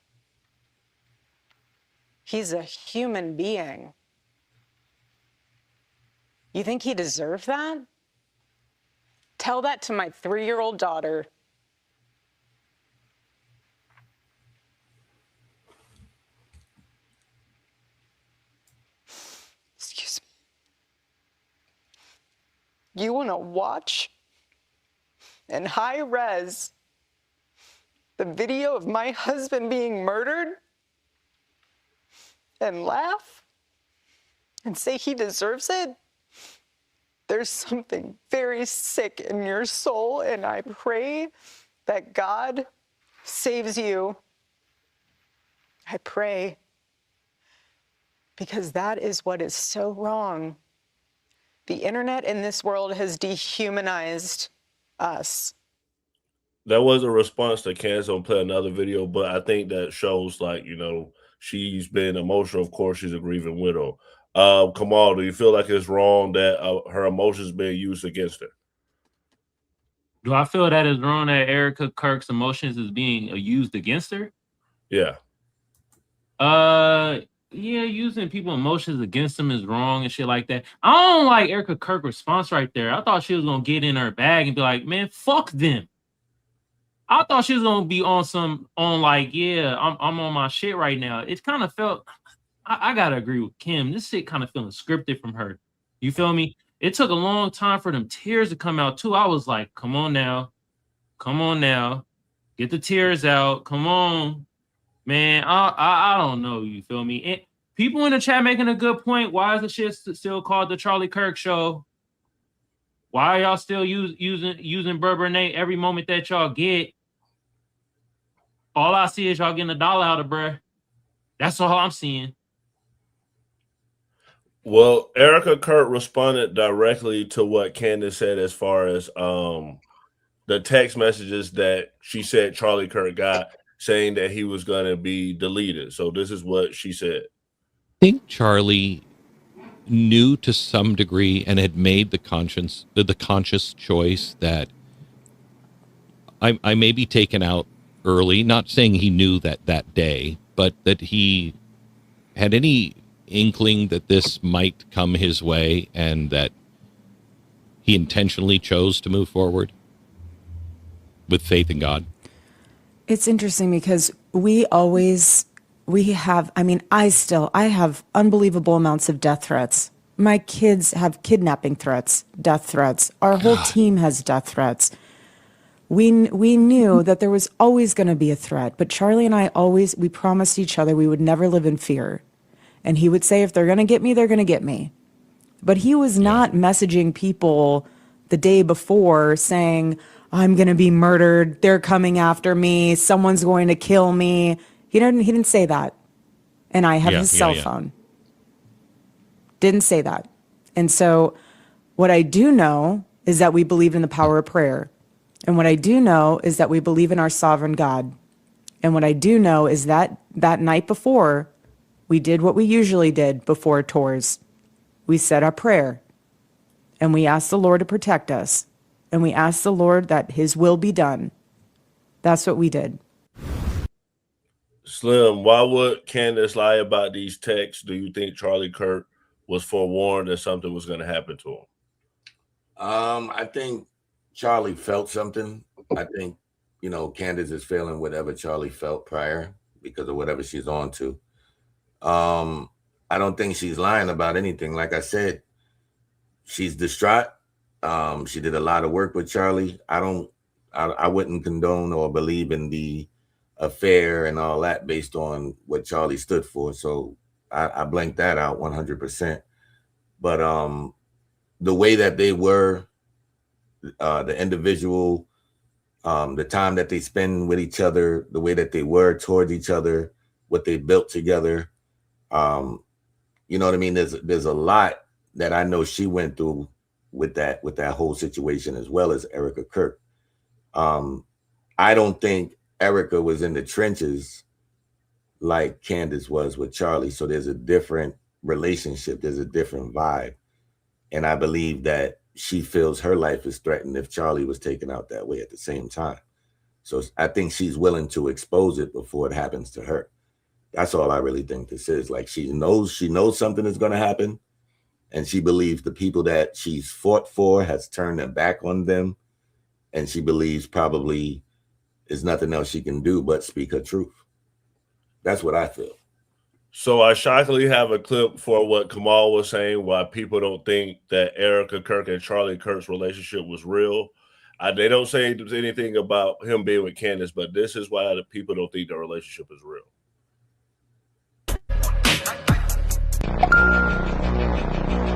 Speaker 8: He's a human being. You think he deserved that? Tell that to my 3-year-old daughter. Excuse me. You want to watch in high res the video of my husband being murdered and laugh and say he deserves it? There's something very sick in your soul, and I pray that God saves you. I pray, because that is what is so wrong. The internet in this world has dehumanized us.
Speaker 3: That was a response to Candace. I'll play another video, but I think that shows, like, she's been emotional. Of course, she's a grieving widow. Kamal, do you feel like it's wrong that her emotions being used against her?
Speaker 18: Do I feel that it's wrong that Erika Kirk's emotions is being used against her?
Speaker 3: Yeah.
Speaker 18: Yeah, using people's emotions against them is wrong and shit like that. I don't like Erika Kirk's response right there. I thought she was gonna get in her bag and be like, man, fuck them. I thought she was gonna be on I'm on my shit right now. It kind of felt, I gotta agree with Kim. This shit kind of feeling scripted from her. You feel me? It took a long time for them tears to come out too. I was like, come on now, get the tears out. Come on, man. I don't know. You feel me? And people in the chat making a good point. Why is the shit still called the Charlie Kirk Show? Why are y'all still using Bourbonnais every moment that y'all get? All I see is y'all getting $1 out of bruh. That's all I'm seeing.
Speaker 3: Well, Erika Kirk responded directly to what Candace said as far as the text messages that she said Charlie Kirk got saying that he was going to be deleted. So this is what she said.
Speaker 9: I think Charlie knew to some degree and had made the conscious choice that I may be taken out early, not saying he knew that day, but that he had any inkling that this might come his way and that he intentionally chose to move forward with faith in God.
Speaker 15: It's interesting because I have unbelievable amounts of death threats. My kids have kidnapping threats, death threats. Our whole team has death threats. We knew that there was always going to be a threat, but Charlie and I we promised each other we would never live in fear. And he would say, if they're going to get me, they're going to get me. But he was not messaging people the day before saying, I'm going to be murdered. They're coming after me. Someone's going to kill me. He didn't say that. And I have his cell phone. Didn't say that. And so what I do know is that we believe in the power of prayer. And what I do know is that we believe in our sovereign God. And what I do know is that that night before, we did what we usually did before tours. We said our prayer. And we asked the Lord to protect us. And we asked the Lord that his will be done. That's what we did.
Speaker 3: Slim, why would Candace lie about these texts? Do you think Charlie Kirk was forewarned that something was going to happen to him?
Speaker 17: I think Charlie felt something. I think, Candace is feeling whatever Charlie felt prior because of whatever she's on to. I don't think she's lying about anything. Like I said, she's distraught. She did a lot of work with Charlie. I wouldn't condone or believe in the affair and all that based on what Charlie stood for. So I blanked that out 100%. But the way that they were, the individual, the time that they spend with each other, the way that they were towards each other, what they built together, you know what I mean? There's a lot that I know she went through with that whole situation, as well as Erika Kirk. I don't think Erika was in the trenches like Candace was with Charlie. So there's a different relationship. There's a different vibe. And I believe that she feels her life is threatened if Charlie was taken out that way at the same time. So I think she's willing to expose it before it happens to her. That's all I really think this is. Like, she knows something is going to happen. And she believes the people that she's fought for has turned their back on them. And she believes probably there's nothing else she can do but speak her truth. That's what I feel.
Speaker 3: So I shockingly have a clip for what Kamal was saying, why people don't think that Erika Kirk and Charlie Kirk's relationship was real. They don't say anything about him being with Candace, but this is why the people don't think the relationship is real.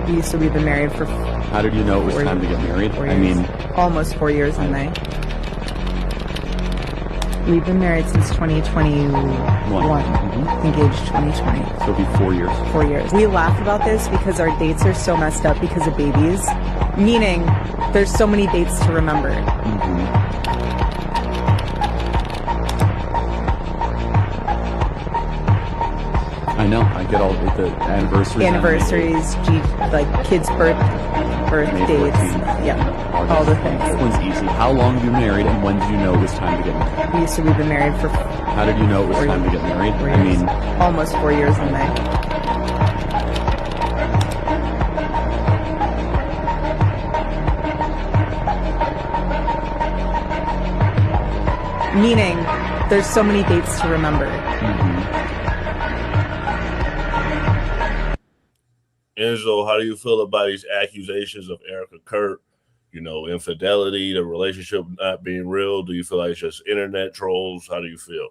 Speaker 11: We've been married for.
Speaker 23: How did you know it was time to get married? I mean,
Speaker 11: almost 4 years in May. We've been married since 2021. Engaged 2020.
Speaker 23: So it'll be 4 years.
Speaker 11: 4 years. We laugh about this because our dates are so messed up because of babies. Meaning, there's so many dates to remember.
Speaker 23: I know. I get all the anniversaries.
Speaker 11: Like kids' birth dates. Yeah. All the things.
Speaker 23: That one's easy. How long have you been married, and when did you know it was time to get married?
Speaker 11: We've been married for.
Speaker 23: How did you know it was time to get married? I mean,
Speaker 11: almost 4 years in May. Meaning, there's so many dates to remember.
Speaker 3: Enzo, how do you feel about these accusations of Erika Kirk? Infidelity, the relationship not being real. Do you feel like it's just internet trolls? How do you feel?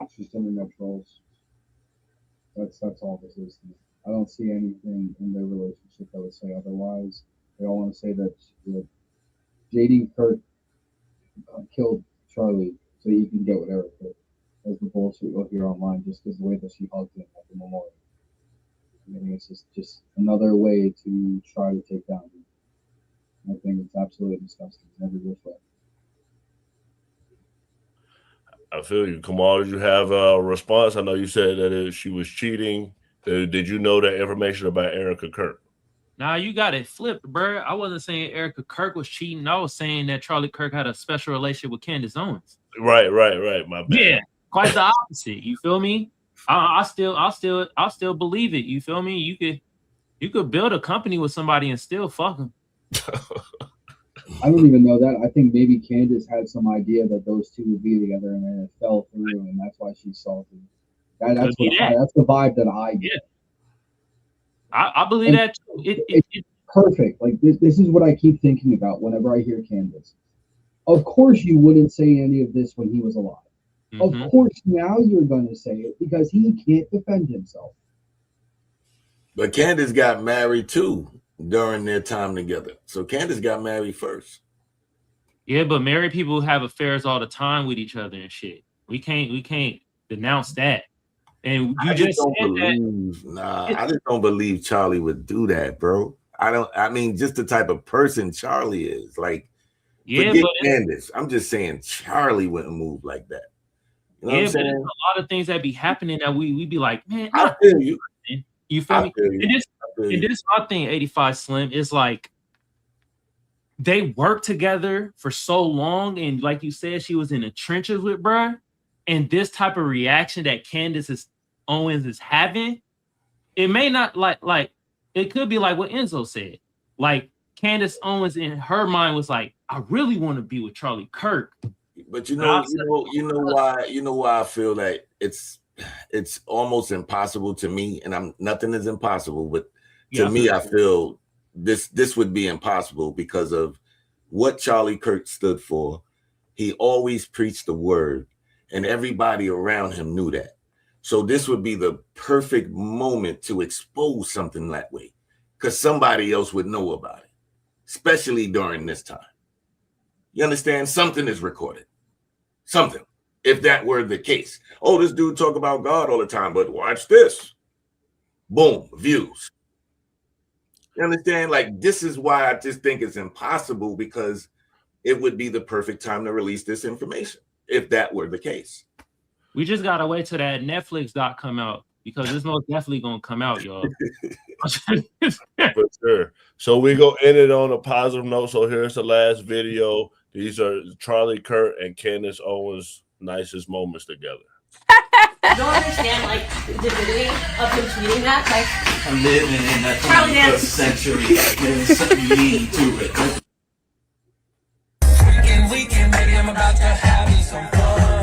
Speaker 19: It's just internet trolls. That's all this is. I don't see anything in their relationship that would say otherwise. They all want to say that JD Kirk killed Charlie so he can get whatever. That's the bullshit you'll hear online just because the way that she hugged him at the memorial. I mean, it's just another way to try to take down him. I think it's absolutely disgusting in every which way.
Speaker 3: I feel you. Kamal, did you have a response? I know you said that she was cheating. Did you know that information about Erika Kirk?
Speaker 18: Nah, you got it flipped, bro. I wasn't saying Erika Kirk was cheating. I was saying that Charlie Kirk had a special relationship with Candace Owens.
Speaker 3: Right. My bad.
Speaker 18: Yeah, quite the opposite. You feel me? I still believe it. You feel me? You could build a company with somebody and still fuck them.
Speaker 19: I don't even know that. I think maybe Candace had some idea that those two would be together, and then it fell through, and that's why she's salty. That's the vibe that I get.
Speaker 18: Yeah. I believe that too.
Speaker 19: It's perfect. Like this is what I keep thinking about whenever I hear Candace. Of course, you wouldn't say any of this when he was alive.
Speaker 18: Mm-hmm.
Speaker 19: Of course, now you're going to say it because he can't defend himself.
Speaker 17: But Candace got married too during their time together. So Candace got married first.
Speaker 18: Yeah, but married people have affairs all the time with each other and shit. We can't denounce that. And you just
Speaker 17: don't believe. Nah, I just don't believe Charlie would do that, bro. I mean, just the type of person Charlie is. Like, forget Candace. I'm just saying Charlie wouldn't move like that. You know what I'm saying?
Speaker 18: There's a lot of things that be happening that we be like, man,
Speaker 17: I feel you.
Speaker 18: You feel me? And this my thing, 85 Slim, is like they worked together for so long, and like you said, she was in the trenches with bruh. And this type of reaction that Candace Owens is having, it may not like it could be like what Enzo said. Like Candace Owens in her mind was like, I really want to be with Charlie Kirk.
Speaker 17: But you know why I feel that it's almost impossible to me, and nothing is impossible, but to me, I feel this would be impossible because of what Charlie Kirk stood for. He always preached the word, and everybody around him knew that. So this would be the perfect moment to expose something that way, because somebody else would know about it, especially during this time. You understand? Something is recorded. Something. If that were the case. Oh, this dude talk about God all the time, but watch this. Boom, views. You understand? Like, this is why I just think it's impossible, because it would be the perfect time to release this information if that were the case.
Speaker 18: We just gotta wait till that Netflix doc come out, because it's most definitely gonna come out, y'all.
Speaker 3: For sure. So we go end it on a positive note. So here's the last video. These are Charlie Kirk and Candace Owens' nicest moments together.
Speaker 1: You don't understand, like, the dignity of him tweeting that. Like,
Speaker 2: I'm living in the 21st century. There's something need to it. Weekend, baby, I'm about to have me some fun.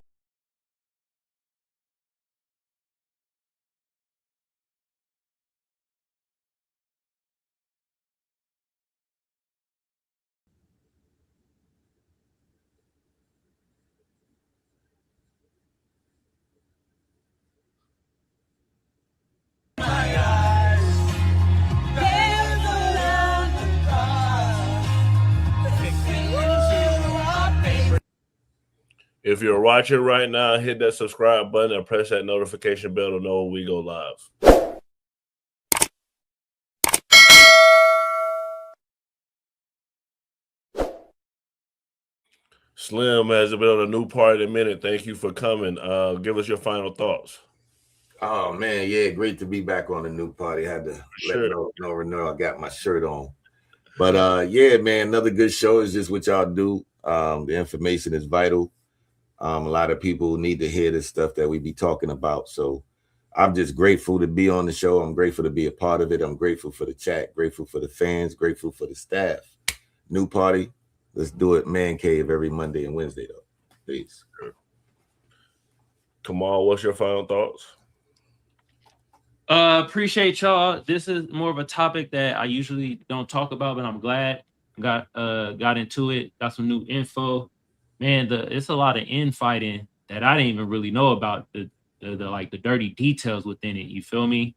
Speaker 3: If you're watching right now, hit that subscribe button and press that notification bell to know when we go live. Slim has been on a new part in a minute. Thank you for coming. Give us your final thoughts.
Speaker 17: Oh man, yeah, great to be back on the new party. I had to let know I got my shirt on. But yeah, man, another good show is just what y'all do. The information is vital. A lot of people need to hear this stuff that we be talking about. So I'm just grateful to be on the show. I'm grateful to be a part of it. I'm grateful for the chat, grateful for the fans, grateful for the staff. New party. Let's do it, Man Cave, every Monday and Wednesday, though. Peace.
Speaker 3: Kamal, what's your final thoughts?
Speaker 18: Appreciate y'all. This is more of a topic that I usually don't talk about, but I'm glad I got into it. Got some new info. Man, it's a lot of infighting that I didn't even really know about, the dirty details within it. You feel me?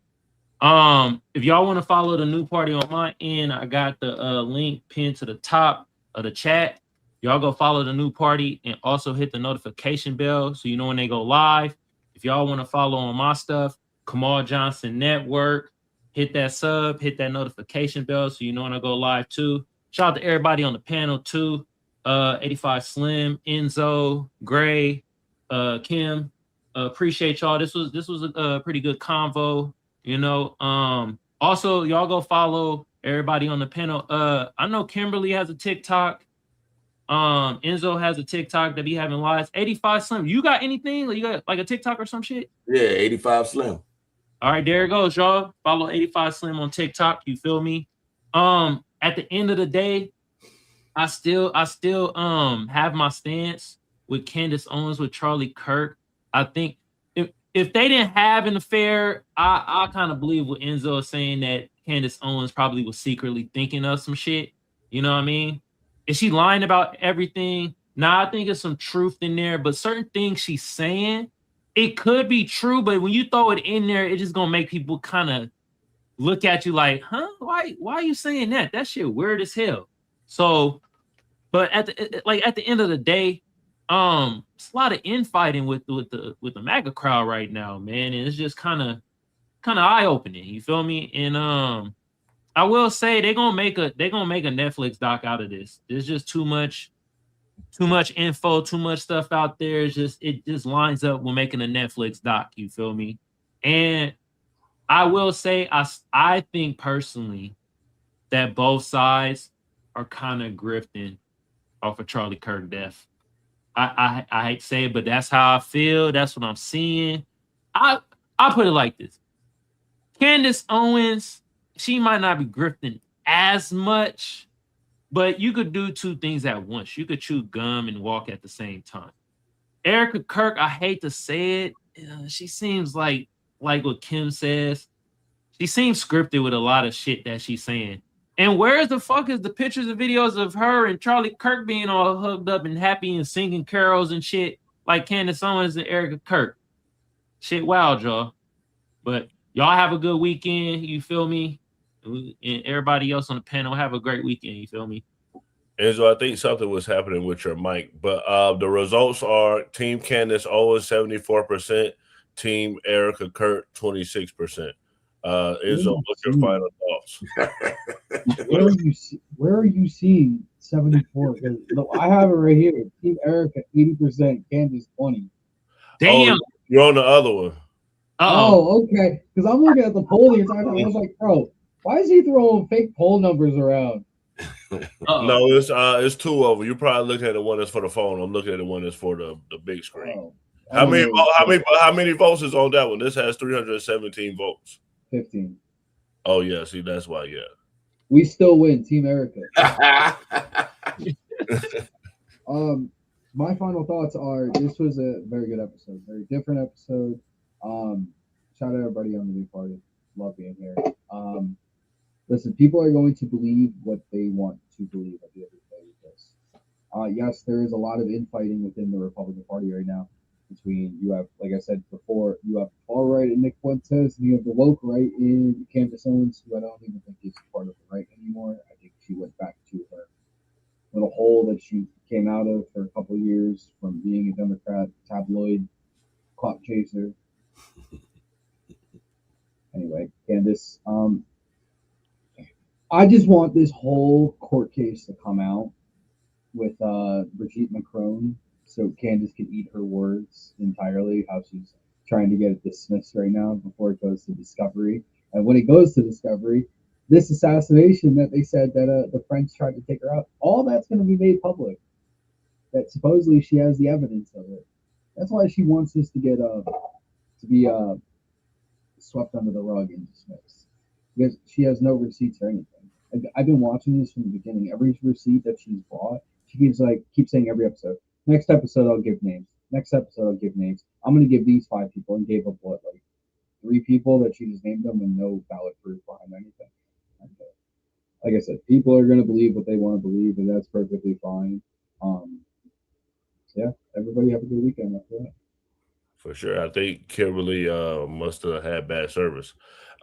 Speaker 18: If y'all want to follow the new party on my end, I got the link pinned to the top of the chat. Y'all go follow the new party and also hit the notification bell so you know when they go live. If y'all want to follow on my stuff, Kamal Johnson Network, hit that sub, hit that notification bell so you know when I go live too. Shout out to everybody on the panel too. 85 Slim, Enzo, Gray, Kim. Appreciate y'all. This was a pretty good convo. You know, also y'all go follow everybody on the panel. I know Kimberly has a TikTok. Enzo has a TikTok that be having lives. 85 Slim, you got anything? You got like a TikTok or some shit?
Speaker 17: Yeah, 85 Slim.
Speaker 18: All right, there it goes, y'all. Follow 85 Slim on TikTok. You feel me? At the end of the day, I still have my stance with Candace Owens with Charlie Kirk. I think if they didn't have an affair, I kind of believe what Enzo is saying, that Candace Owens probably was secretly thinking of some shit. You know what I mean? Is she lying about everything? Nah, I think there's some truth in there, but certain things she's saying, it could be true, but when you throw it in there, it's just gonna make people kind of look at you like, huh? Why are you saying that? That shit weird as hell. So, but at the end of the day, it's a lot of infighting with the MAGA crowd right now, man, and it's just kind of eye opening. You feel me? And I will say they're gonna make a Netflix doc out of this. There's just too much info, too much stuff out there. It just lines up with making a Netflix doc. You feel me? And I will say I think personally that both sides are kind of grifting off of Charlie Kirk death. I hate to say it, but that's how I feel. That's what I'm seeing. I put it like this: Candace Owens, she might not be grifting as much, but you could do two things at once. You could chew gum and walk at the same time. Erika Kirk, I hate to say it, she seems like what Kim says. She seems scripted with a lot of shit that she's saying. And where the fuck is the pictures and videos of her and Charlie Kirk being all hugged up and happy and singing carols and shit like Candace Owens and Erika Kirk? Shit wild, y'all. But y'all have a good weekend, you feel me? And everybody else on the panel, have a great weekend, you feel me?
Speaker 3: Enzo, I think something was happening with your mic, but the results are Team Candace Owens 74%, Team Erika Kirk 26%. Enzo, what's your final thoughts?
Speaker 19: Where are you seeing 74? No, I have it right here. Team Erika 80%, Candace 20.
Speaker 18: Damn,
Speaker 3: you're on the other one.
Speaker 19: Oh, okay. Because I'm looking at the poll the entire time. I was like, bro, why is he throwing fake poll numbers around?
Speaker 3: No, it's two of them. You probably looked at the one that's for the phone. I'm looking at the one that's for the big screen. How many votes is on that one? This has 317 votes.
Speaker 19: 15.
Speaker 3: Oh yeah, see that's why. Yeah,
Speaker 19: we still win, Team Erika. My final thoughts are: this was a very good episode, very different episode. Shout out everybody on the new party. Love being here. Listen, people are going to believe what they want to believe at the end of the day with this. Yes, there is a lot of infighting within the Republican Party right now. Between you have, like I said before, you have the far right in Nick Fuentes, and you have the woke right in Candace Owens, who I don't even think is part of the right anymore. I think she went back to her little hole that she came out of for a couple of years from being a Democrat tabloid clock chaser. Anyway, Candace, I just want this whole court case to come out with Brigitte Macron, so Candace can eat her words entirely, how she's trying to get it dismissed right now before it goes to discovery. And when it goes to discovery, this assassination that they said that the French tried to take her out, all that's going to be made public. That supposedly she has the evidence of it. That's why she wants this to get to be swept under the rug and dismissed, because she has no receipts or anything. I've been watching this from the beginning. Every receipt that she's brought, she keeps saying every episode. Next episode, I'll give names. Next episode, I'll give names. I'm going to give these 5 people, and gave up what, like 3 people that she just named them with no valid proof behind anything. Like I said, people are going to believe what they want to believe, and that's perfectly fine. Yeah, everybody have a good weekend after that.
Speaker 3: For sure. I think Kimberly must have had bad service.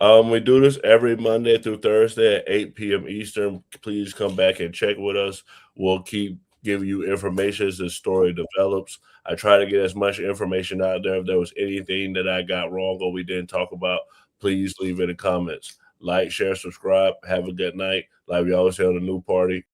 Speaker 3: We do this every Monday through Thursday at 8 p.m. Eastern. Please come back and check with us. We'll keep giving you information as the story develops. I try to get as much information out there. If there was anything that I got wrong or we didn't talk about, please leave it in the comments. Like, share, subscribe. Have a good night. Like we always say on the New Party.